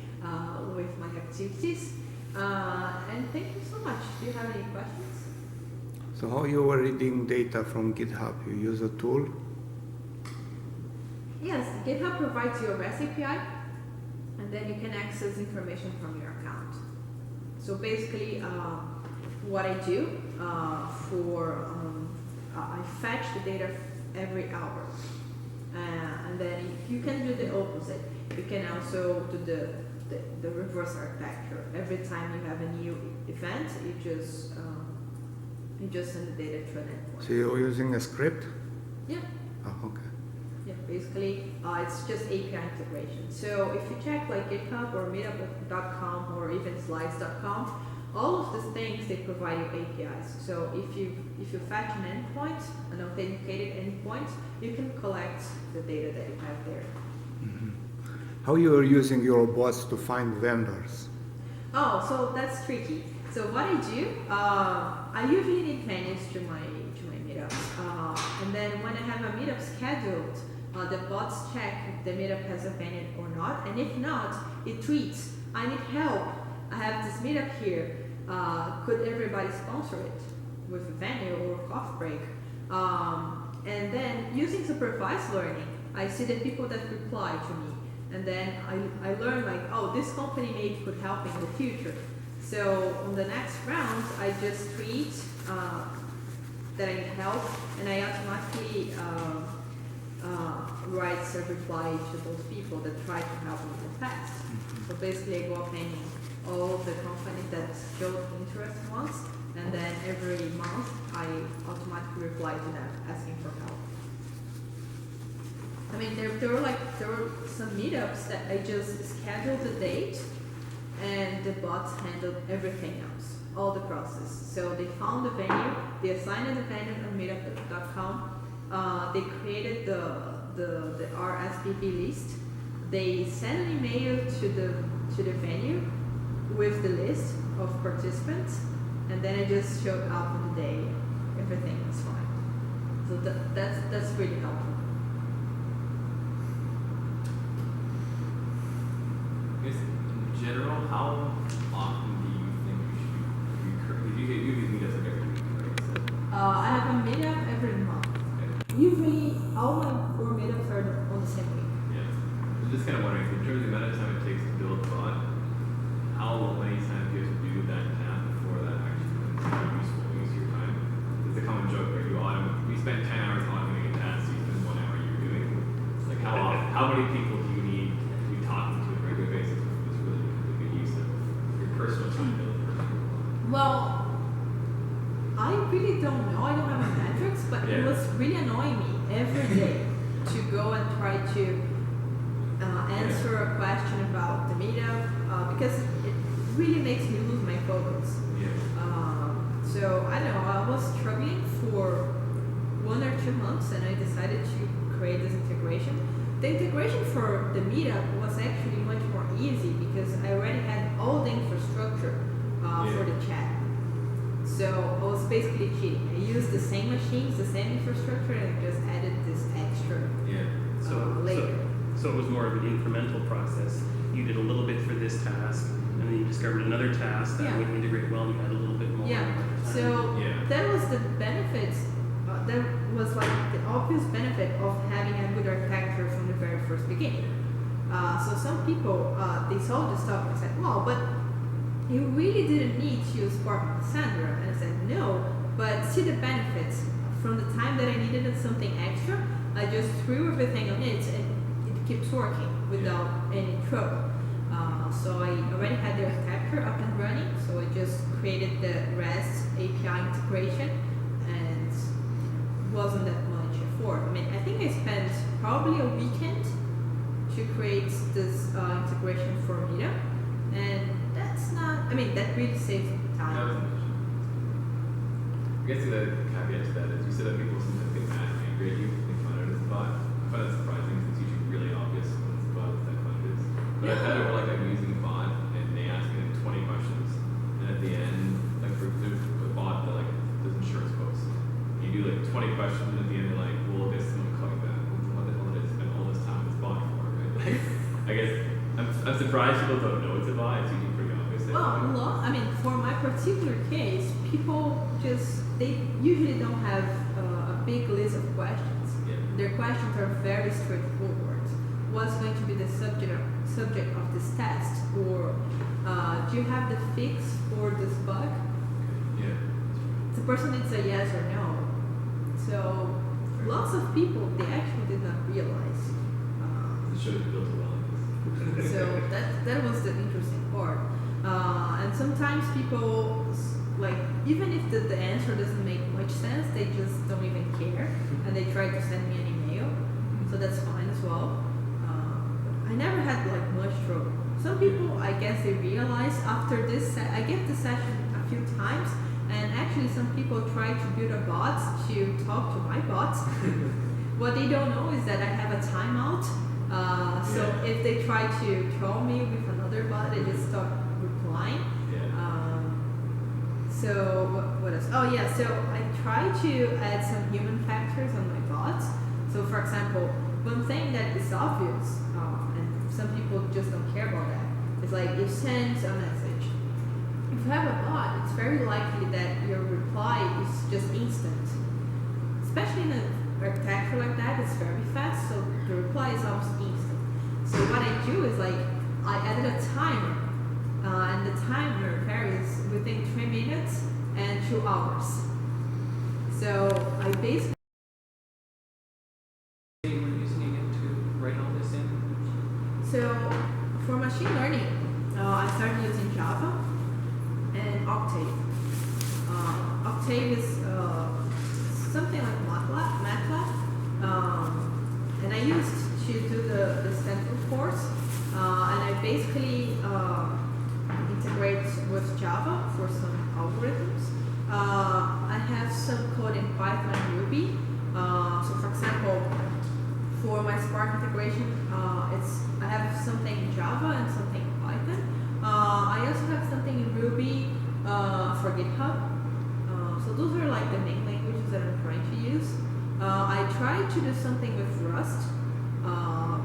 with my activities. And thank you so much. Do you have any questions? So how you are reading data from GitHub? You use a tool? Yes, GitHub provides you a REST API, and then you can access information from your account. So basically, what I do I fetch the data every hour, and then you can do the opposite. You can also do the reverse architecture. Every time you have a new event, you just send the data to an endpoint. So you're using a script? Yeah. Oh, okay. Yeah, basically, it's just API integration. So if you check like GitHub or meetup.com or even slides.com, all of these things, they provide you APIs. So if you fetch an endpoint, an authenticated endpoint, you can collect the data that you have there. Mm-hmm. How you are using your bots to find vendors? Oh, so that's tricky. So what I do, I usually need venues to my meetups, and then when I have a meetup scheduled, the bots check if the meetup has a venue or not, and if not, it tweets, I need help. I have this meetup here. Could everybody sponsor it with a venue or a coffee break? And then using supervised learning, I see the people that reply to me, and then I learn like, oh, this company maybe could help in the future. So on the next round, I just tweet that I need help, and I automatically write a reply to those people that try to help me in the past. So basically, I go appending all of the companies that showed interest once, and then every month I automatically reply to them asking for help. I mean, there were some meetups that I just scheduled the date, and the bots handled everything else, all the process. So they found the venue, they assigned the venue on meetup.com, they created the RSVP list, they sent an email to the venue with the list of participants, and then I just showed up on the day, everything was fine. So that's really helpful. In general, how often do you think you should be recurring? You these meetups like every week, right? So, I have a meetup every month. okay. Usually, all my 4 meetups are on the same week. Yeah. I'm just kind of wondering, in terms of the amount of time it takes to build a bot, how many times do you have to do that task before that actually becomes useful use of your time? It's a common joke where we spend 10 hours automating a task, so you spend 1 hour you're doing. Like how many people do you need to be talking to on a regular basis for this really a good use of your personal time building? Well, I really don't know. I don't have a metrics, but it was really annoying me every day to go and try to answer a question about the meetup because it really makes me lose my focus. Yeah. So I don't know. I was struggling for 1 or 2 months, and I decided to create this integration. The integration for the meetup was actually much more easy because I already had all the infrastructure for the chat. So I was basically cheating. I used the same machines, the same infrastructure, and I just added this extra later. So it was more of an incremental process. You did a little bit for this task, and then you discovered another task that would integrate well, and you had a little bit more. Yeah. So that was the benefits. That was like the obvious benefit of having a good architecture from the very first beginning. So some people they saw the stuff and said, "Wow, but you really didn't need to use Spark and Cassandra." And I said, "No, but see the benefits. From the time that I needed something extra, I just threw everything on it, and it keeps working without any trouble." So I already had the architecture up and running, so I just created the REST API integration, and wasn't that much effort. I mean, I think I spent probably a weekend to create this integration for Meetup, and that's not, I mean, that really saves time. That was interesting. I guess the caveat to that is you said that people sometimes get mad and angry at you when they find out it's a bot. I find that surprising because it's usually really obvious when it's a bot that kind of is. But I've had it where like I'm using a bot and they ask me 20 questions you do like 20 questions and at the end you're like, well, this is gonna collect that. What the hell did I spend all this time with bot for, right? Like, I guess I'm surprised people don't know it's a bot. It's usually pretty obvious. Well, I mean, for my particular case, people they usually don't have a big list of questions. Yeah. Their questions are very straightforward. What's going to be the subject of this test? Or do you have the fix for this bug? Yeah. The person needs a yes or no. So lots of people, they actually did not realize. It shows you built a well. So that was the interesting part. And sometimes people, like, even if the answer doesn't make much sense, they just don't even care, and they try to send me an email. So that's fine as well. I never had like much trouble. Some people, I guess, they realize after this. I get the session a few times, and actually some people try to build a bot to talk to my bot. What they don't know is that I have a timeout. So if they try to troll me with another bot, they just stop replying. So what else? Oh yeah, so I try to add some human factors on my bots. So for example, one thing that is obvious, and some people just don't care about that, is like you send a message. If you have a bot, it's very likely that your reply is just instant. Especially in a architecture like that, it's very fast, so the reply is almost instant. So what I do is like, I added a timer, and the timer varies within 3 minutes and 2 hours. So I basically You were using it to write all this in? So for machine learning, I started using Java and Octave. Octave is something like MATLAB. And I used to do the Stanford course, and I basically integrate with Java for some algorithms. I have some code in Python and Ruby. So for example, for my Spark integration, I have something in Java and something in Python. I also have something in Ruby for GitHub. So those are like the main languages that I'm trying to use. I tried to do something with Rust,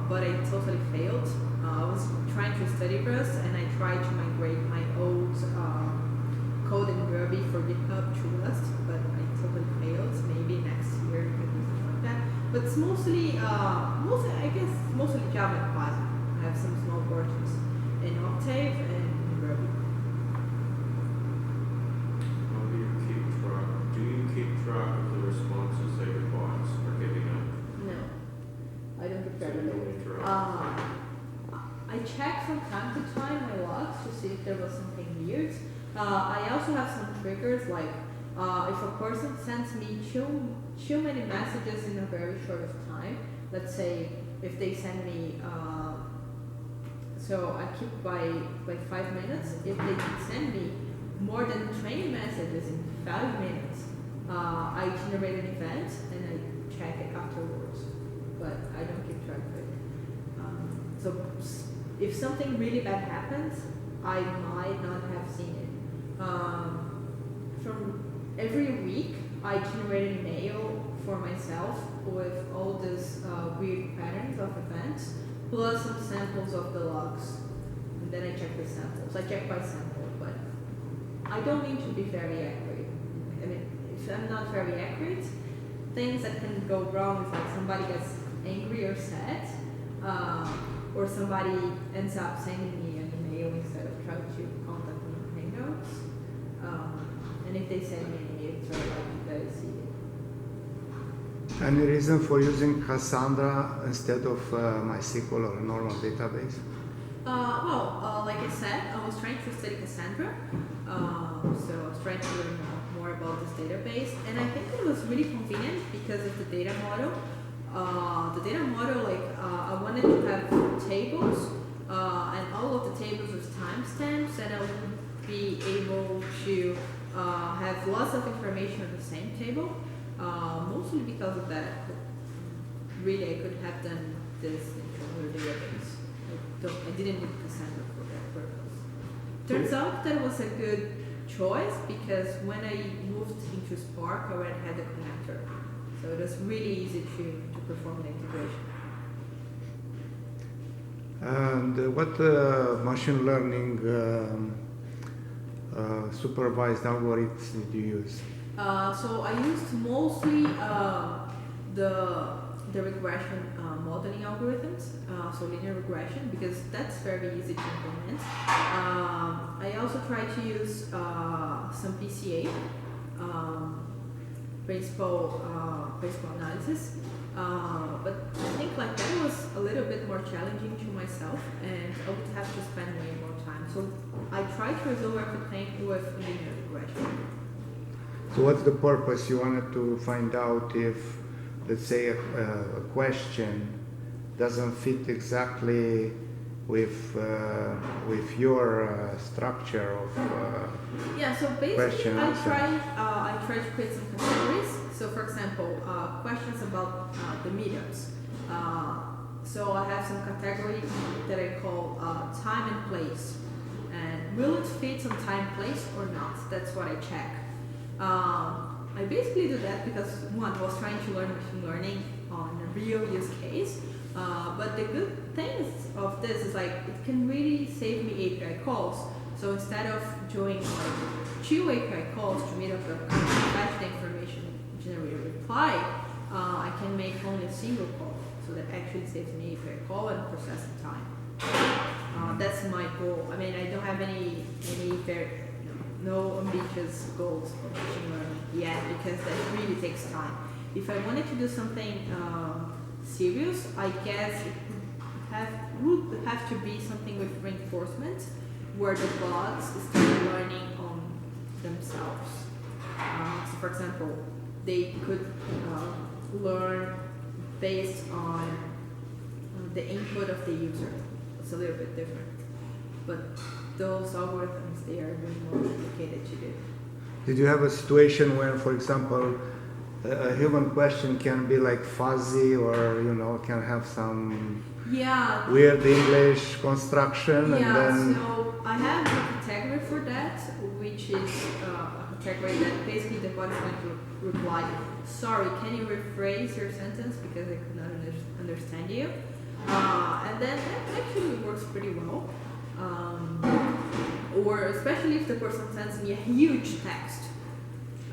but I totally failed. I was trying to study Rust, and I tried to migrate my old code in Ruby for GitHub to Rust, but I totally failed. Maybe next year I can do something like that. But it's mostly Java and Python. I have some small versions in Octave and in Ruby. How do you keep track? Do you keep track of the responses that your bots are giving out? No, I don't keep track So of you don't it. interact. I check from time to time my logs to see if there was something weird. I also have some triggers, like if a person sends me too many messages in a very short of time. Let's say if they send me, so I keep by 5 minutes. If they send me more than 20 messages in 5 minutes, I generate an event and I check it afterwards. But I don't keep track of it. So if something really bad happens, I might not have seen it. From every week, I generate an email for myself with all these weird patterns of events, plus some samples of the logs. And then I check the samples. I check by sample, but I don't need to be very accurate. I mean, if I'm not very accurate, things that can go wrong is like somebody gets angry or sad, or somebody ends up sending me an email instead of trying to contact me on Hangouts. And if they send me an email, it's very likely that I see it. Any reason for using Cassandra instead of MySQL or a normal database? Like I said, I was trying to study Cassandra, so I was trying to learn more about this database, and I think it was really convenient because of the data model. I wanted to have tables, and all of the tables with timestamps, and I would be able to have lots of information on the same table, mostly because of that. Really, I could have done this in another database. I didn't need Cassandra for that purpose. Turns out that was a good choice because when I moved into Spark, I already had the connector. it was really easy to perform the integration. And what machine learning supervised algorithms did you use? So I used mostly the regression modeling algorithms, so linear regression, because that's very easy to implement. I also tried to use some PCA, principal analysis, but I think like that was a little bit more challenging to myself, and I would have to spend way more time. So I tried to resolve everything with linear regression. So what's the purpose? You wanted to find out if, let's say, a question doesn't fit exactly with your structure of yeah. So basically, question I answer. tried to create some categories. So for example, questions about the mediums. So I have some category that I call time and place, and will it fit on time, place, or not? That's what I check. I basically do that because one, I was trying to learn machine learning on a real use case, but the good things of this is like it can really save me API calls. So instead of doing like 2 API calls to meet up the fetch the information, generate a reply, I can make only a single call. So that actually saves me API call and processing time. That's my goal. I mean, I don't have any very no ambitious goals for machine learning yet because that really takes time. If I wanted to do something serious, I guess it would have to be something with reinforcement, where the bots start learning on themselves. So, for example, they could learn based on the input of the user. It's a little bit different, but those algorithms, they are really more complicated to do. Did you have a situation where, for example, a human question can be like fuzzy or, can have some weird English construction and then... So I have a category for that, which is a category that basically the bot is going to reply, sorry, can you rephrase your sentence because I could not understand you? And then that actually works pretty well. Or especially if the person sends me a huge text.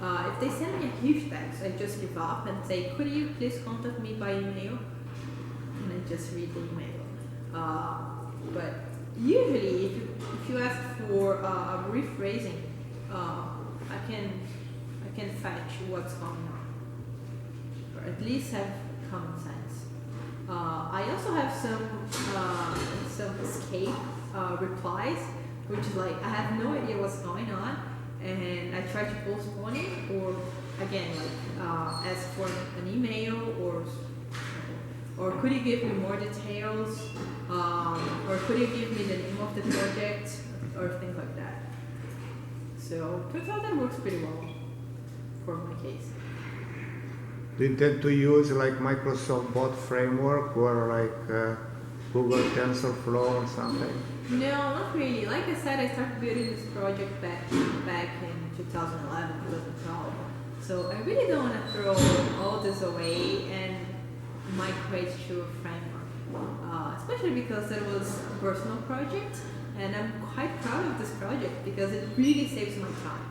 If they send me a huge text, I just give up and say, could you please contact me by email? And I just read the email. But usually, if you ask for rephrasing, I can fetch what's going on, or at least have common sense. I also have some escape replies, which is like I have no idea what's going on, and I try to postpone it, or again ask for an email, or could you give me more details, or could you give me the name of the project, or things like that. So turns out that works pretty well for my case. Do you tend to use like Microsoft Bot Framework or like Google TensorFlow or something? No, not really. Like I said, I started building this project back in 2011, 2012. So I really don't want to throw all this away and migrate to a framework, especially because it was a personal project, and I'm quite proud of this project because it really saves my time.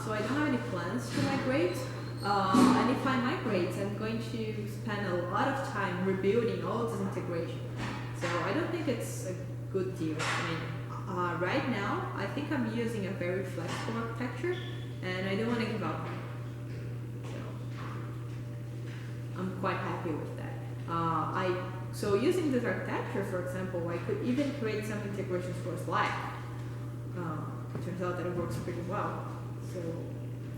So I don't have any plans to migrate. And if I migrate, I'm going to spend a lot of time rebuilding all this integration. So I don't think it's a good deal. I mean, right now, I think I'm using a very flexible architecture, and I don't want to give up. So I'm quite happy with that. So using this architecture, for example, I could even create some integrations for Slack. It turns out that it works pretty well. So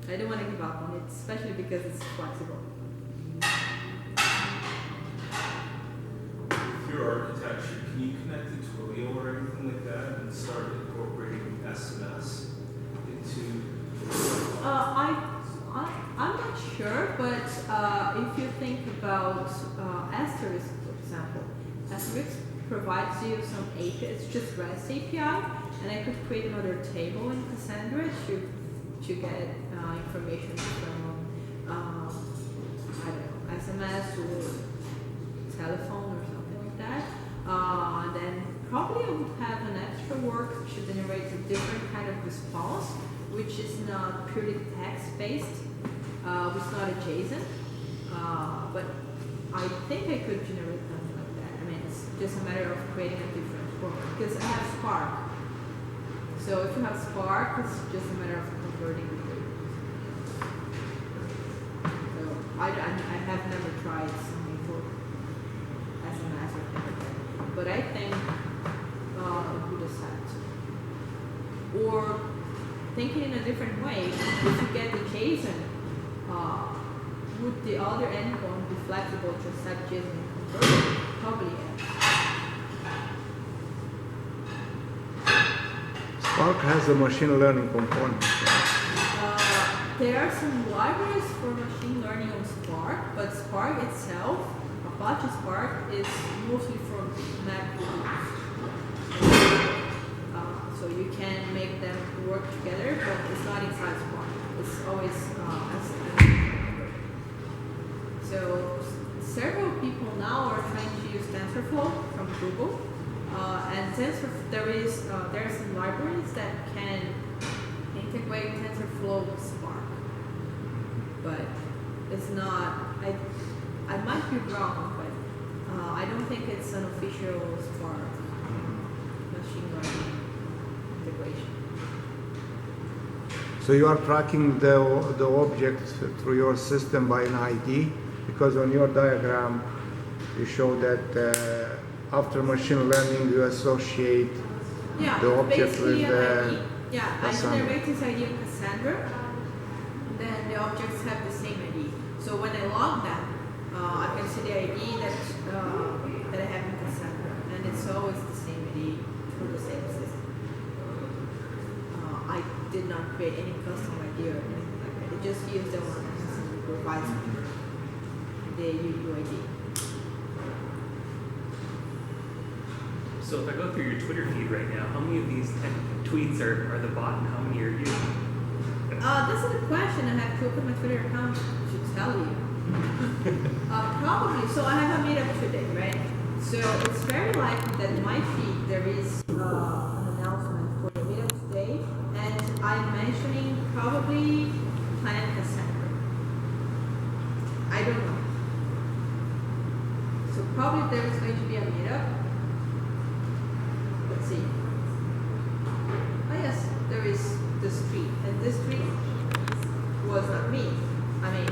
I don't want to give up on it, especially because it's flexible. With your architecture, can you connect it to Twilio or anything like that and start incorporating SMS into? I'm not sure, but if you think about Asterisk, for example, Asterisk provides you some API, it's just REST API, and I could create another table in Cassandra to get information from, I don't should generate a different kind of response, which is not purely text-based, which is not JSON. But I think I could generate something like that. I mean, it's just a matter of creating a different format, because I have Spark. So if you have Spark, it's just a matter of converting the data. So I have never tried something for SMS or things like that. But I think we just have to. Or thinking in a different way, if you get the JSON, would the other endpoint be flexible to accept JSON and convert it? Probably yes. Spark has a machine learning component. There are some libraries for machine learning on Spark, but Spark itself, Apache Spark, is mostly from Mac tools. So you can make them work together, but it's not inside Spark. It's always So several people now are trying to use TensorFlow from Google, and there are some libraries that can integrate TensorFlow with Spark, but it's not. I might be wrong, but I don't think it's an official Spark machine learning integration. So you are tracking the object through your system by an ID, because on your diagram you show that after machine learning you associate the object with Cassandra. I Cassandra. generate this ID of Cassandra, then the objects have the same ID. So when I log them, I can see the ID that I have in Cassandra, and it's always the same ID through the same system. I did not create any custom ID or anything like that. It just used the one that Cassandra provides me, the UUID. So if I go through your Twitter feed right now, how many of these tweets are the bot and how many are you? This is a question. I have to open my Twitter account to tell you. Probably. So I have a meetup today, right? So it's very likely that in my feed there is an announcement for the meetup today, and I'm mentioning probably Planet Cassandra. I don't know. So probably there's going to be a meetup. Let's see. Oh yes, there is this tweet, and this tweet was not me. I mean,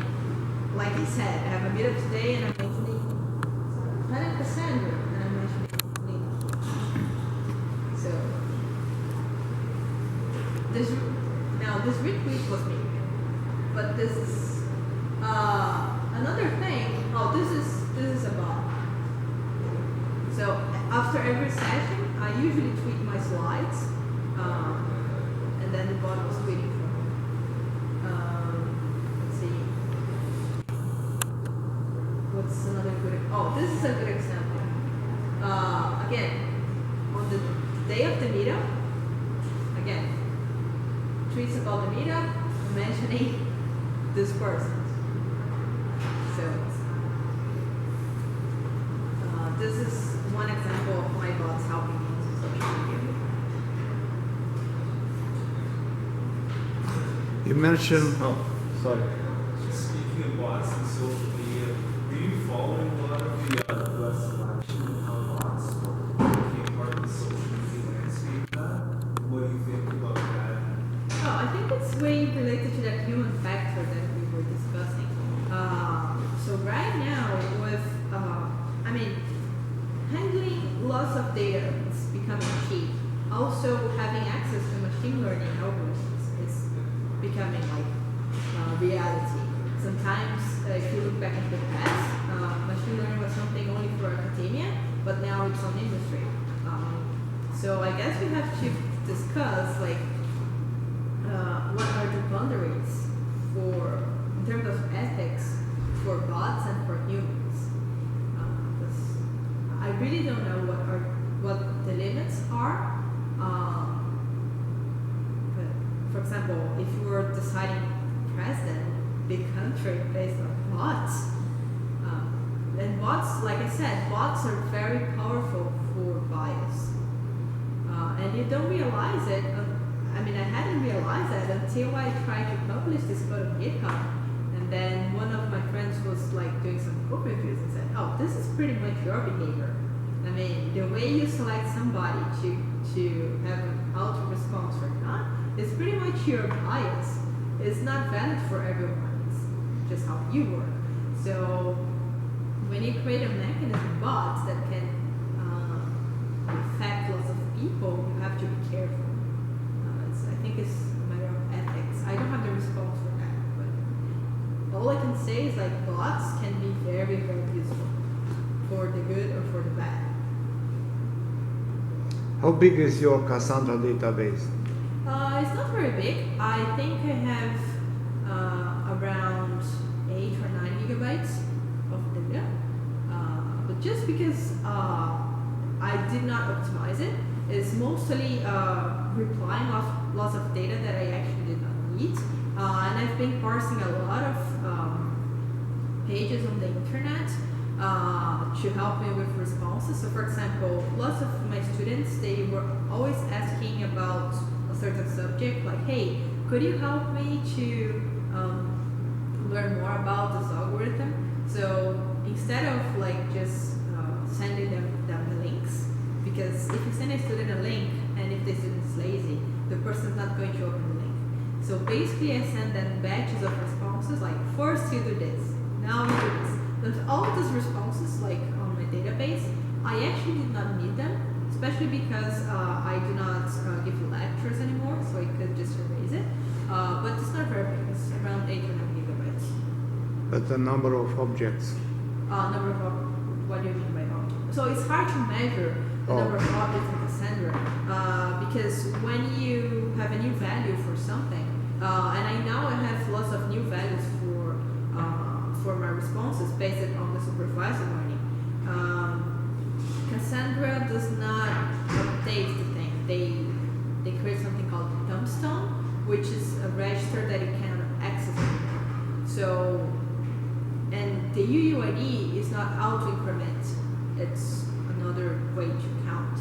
like I said, I have a meetup today, and I'm mentioning Planet Cassandra, and I'm mentioning Link. So this retweet was me, but this is another thing. Oh, this is a bot. So after every session, I usually tweet my slides, and then the bot was tweeting for me. Let's see. What's another good? Oh, this is a good example. Again, on the day of the meetup, again, tweets about the meetup, mentioning this person. So this is one example of my bots helping me on social media. You mentioned, sorry. Speaking of bots and social media, are you following a lot of the US election and how bots became part of the social media landscape now? What do you think about that? Oh, I think it's way related to that human factor that we were discussing. So right now, with handling lots of data is becoming cheap. Also, having access to machine learning algorithms is becoming like reality. Sometimes, if you look back into the past, machine learning was something only for academia, but now it's on industry. So I guess we have to discuss what are the boundaries in terms of ethics for bots and for humans. I really don't know what the limits are. But for example, if you were deciding president, big country based on bots, and bots, like I said, bots are very powerful for bias. And you don't realize it. I mean, I hadn't realized that until I tried to publish this code on GitHub. And then one of my friends was like doing some code reviews and said, "Oh, this is pretty much your behavior. I mean, the way you select somebody to have an auto response or not is pretty much your bias. It's not valid for everyone. It's just how you work." So when you create a mechanism, bots that can affect lots of people, you have to be careful. I think it's a matter of ethics. I don't have the response for that, but all I can say is like bots can be very, very useful for the good or for the bad. How big is your Cassandra database? It's not very big. I think I have around 8 or 9 gigabytes of data. But just because I did not optimize it, it's mostly replying off lots of data that I actually did not need. And I've been parsing a lot of pages on the internet to help me with responses. So for example, lots of my students, they were always asking about a certain subject, like, hey, could you help me to learn more about this algorithm? So instead of like just sending them the links, because if you send a student a link and if the student is lazy, the person's not going to open the link. So basically I send them batches of responses, like first you do this, now you do this. But all of those responses, like on my database, I actually did not need them, especially because I do not give lectures anymore, so I could just erase it. But it's not very big, it's around 8 or 9 gigabytes. But the number of objects. What do you mean by object? So it's hard to measure the number of objects in Cassandra because when you have a new value for something, and I now have lots of new values for my responses based on the supervised learning. Cassandra does not update the thing. They create something called tombstone, which is a register that you cannot access anymore. So, and the UUID is not auto-increment. It's another way to count.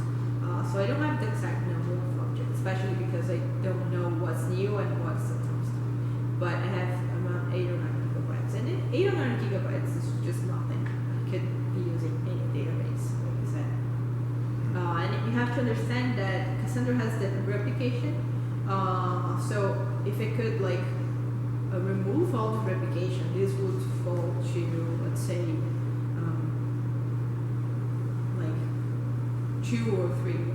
So I don't have the exact number of objects, especially because I don't know what's new and what's the tombstone. But I have around 8 or 9 gigabytes. And 8 or 9 gigabytes is just nothing. I could be using any database, like I said. And you have to understand that Cassandra has the replication. So if I could like remove all the replication, this would fall to, let's say, like 2 or 3 gigabytes.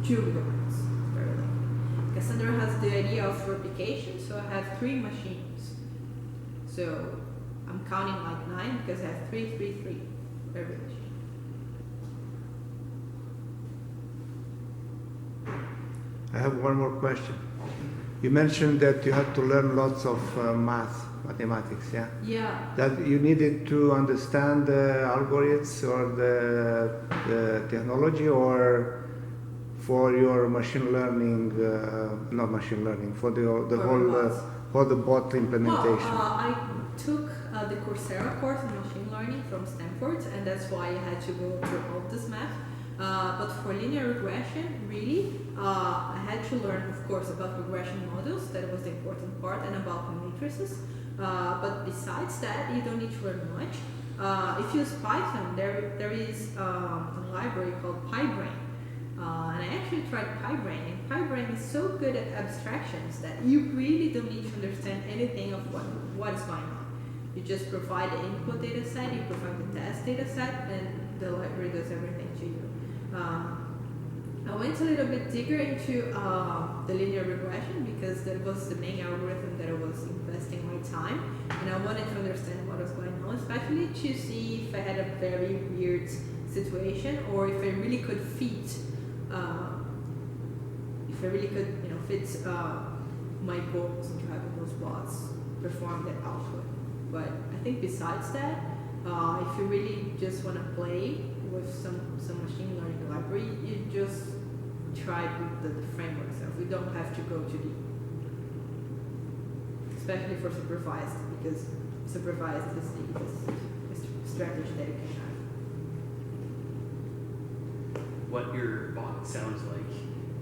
2 gigabytes, very likely. Cassandra has the idea of replication, so I have 3 machines. So I'm counting like 9 because I have 3, 3, 3 for every machine. I have one more question. You mentioned that you had to learn lots of mathematics, yeah? Yeah. That you needed to understand the algorithms or the technology, or for your machine learning, not machine learning, for the bot implementation? Well, I took the Coursera course in machine learning from Stanford, and that's why I had to go through all this math. But for linear regression, really, I had to learn, of course, about regression models. That was the important part, and about matrices. But besides that, you don't need to learn much. If you use Python, there is a library called PyBrain. And I actually tried PyBrain, and PyBrain is so good at abstractions that you really don't need to understand anything of what is going on. You just provide the input data set, you provide the test data set, and the library does everything to you. I went a little bit deeper into the linear regression because that was the main algorithm that I was investing my time, and I wanted to understand what was going on, especially to see if I had a very weird situation or if I really could fit, fit my goals into having those bots perform that output. But I think besides that, if you really just want to play with some machine learning library, you just try the framework itself. You don't have to go too deep, especially for supervised, because supervised is the easiest strategy that you can have. What your bot sounds like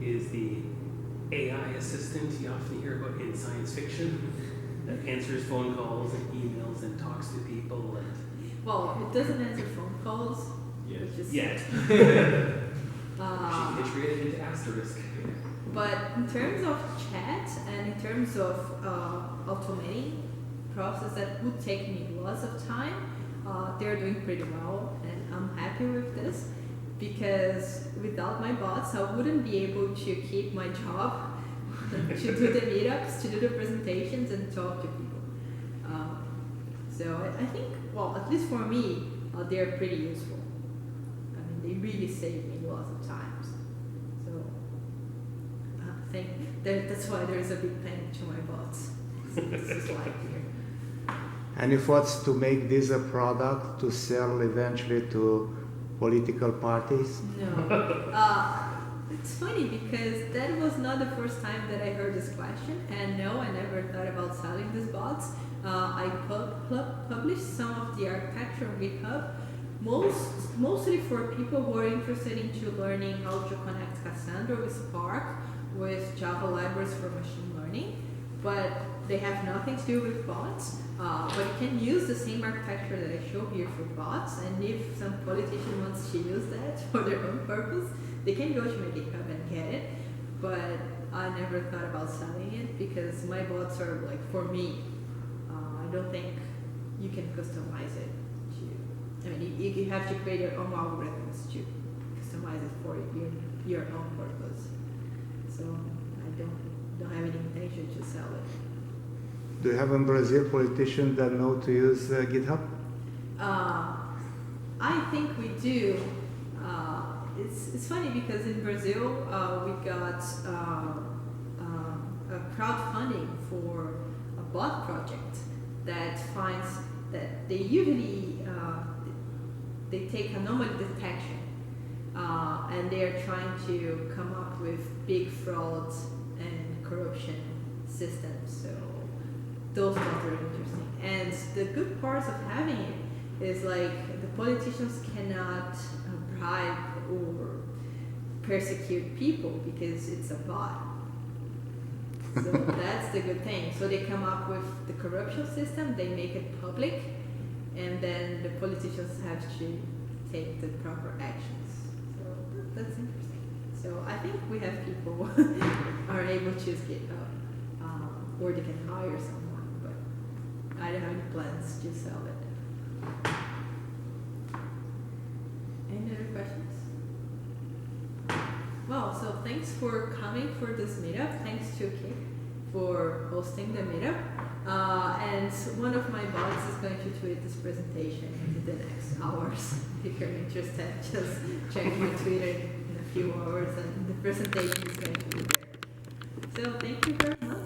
is the AI assistant you often hear about in science fiction that answers phone calls and emails and talks to people and Well, it doesn't answer phone calls, Yes. which is yet. uh, She integrated into Asterisk. but in terms of chat and in terms of automating process that would take me lots of time, they're doing pretty well, and I'm happy with this because without my bots, I wouldn't be able to keep my job, to do the meetups, to do the presentations, and talk to people. So I think, well, at least for me, they're pretty useful. I mean, they really save me lots of times. So I think that's why there's a big thank to my bots. It's just like here. Any thoughts to make this a product to sell eventually to political parties? No. It's funny because that was not the first time that I heard this question, and no, I never thought about selling these bots. I published some of the architecture on GitHub, mostly for people who are interested into learning how to connect Cassandra with Spark, with Java libraries for machine learning, but they have nothing to do with bots. But you can use the same architecture that I show here for bots, and if some politician wants to use that for their own purpose, they can go to my GitHub and get it. But I never thought about selling it because my bots are like for me. I don't think you can customize it to. I mean, you have to create your own algorithms to customize it for your own purpose. So I don't have any intention to sell it. Do you have in Brazil politicians that know to use GitHub? I think we do. It's funny because in Brazil we got a crowdfunding for a bot project that finds that they usually they take anomaly detection and they are trying to come up with big frauds and corruption systems. So those bots are interesting. And the good parts of having it is like the politicians cannot bribe or persecute people because it's a bot. So that's the good thing. So they come up with the corruption system, they make it public, and then the politicians have to take the proper actions. So that's interesting. So I think we have people who are able to use GitHub, or they can hire someone, but I don't have any plans to sell it. Any other questions? Well, so thanks for coming for this meetup. Thanks to Kik for hosting the meetup. And one of my bots is going to tweet this presentation in the next hours. If you're interested, just check my Twitter in a few hours and the presentation is going to be there. So thank you very much.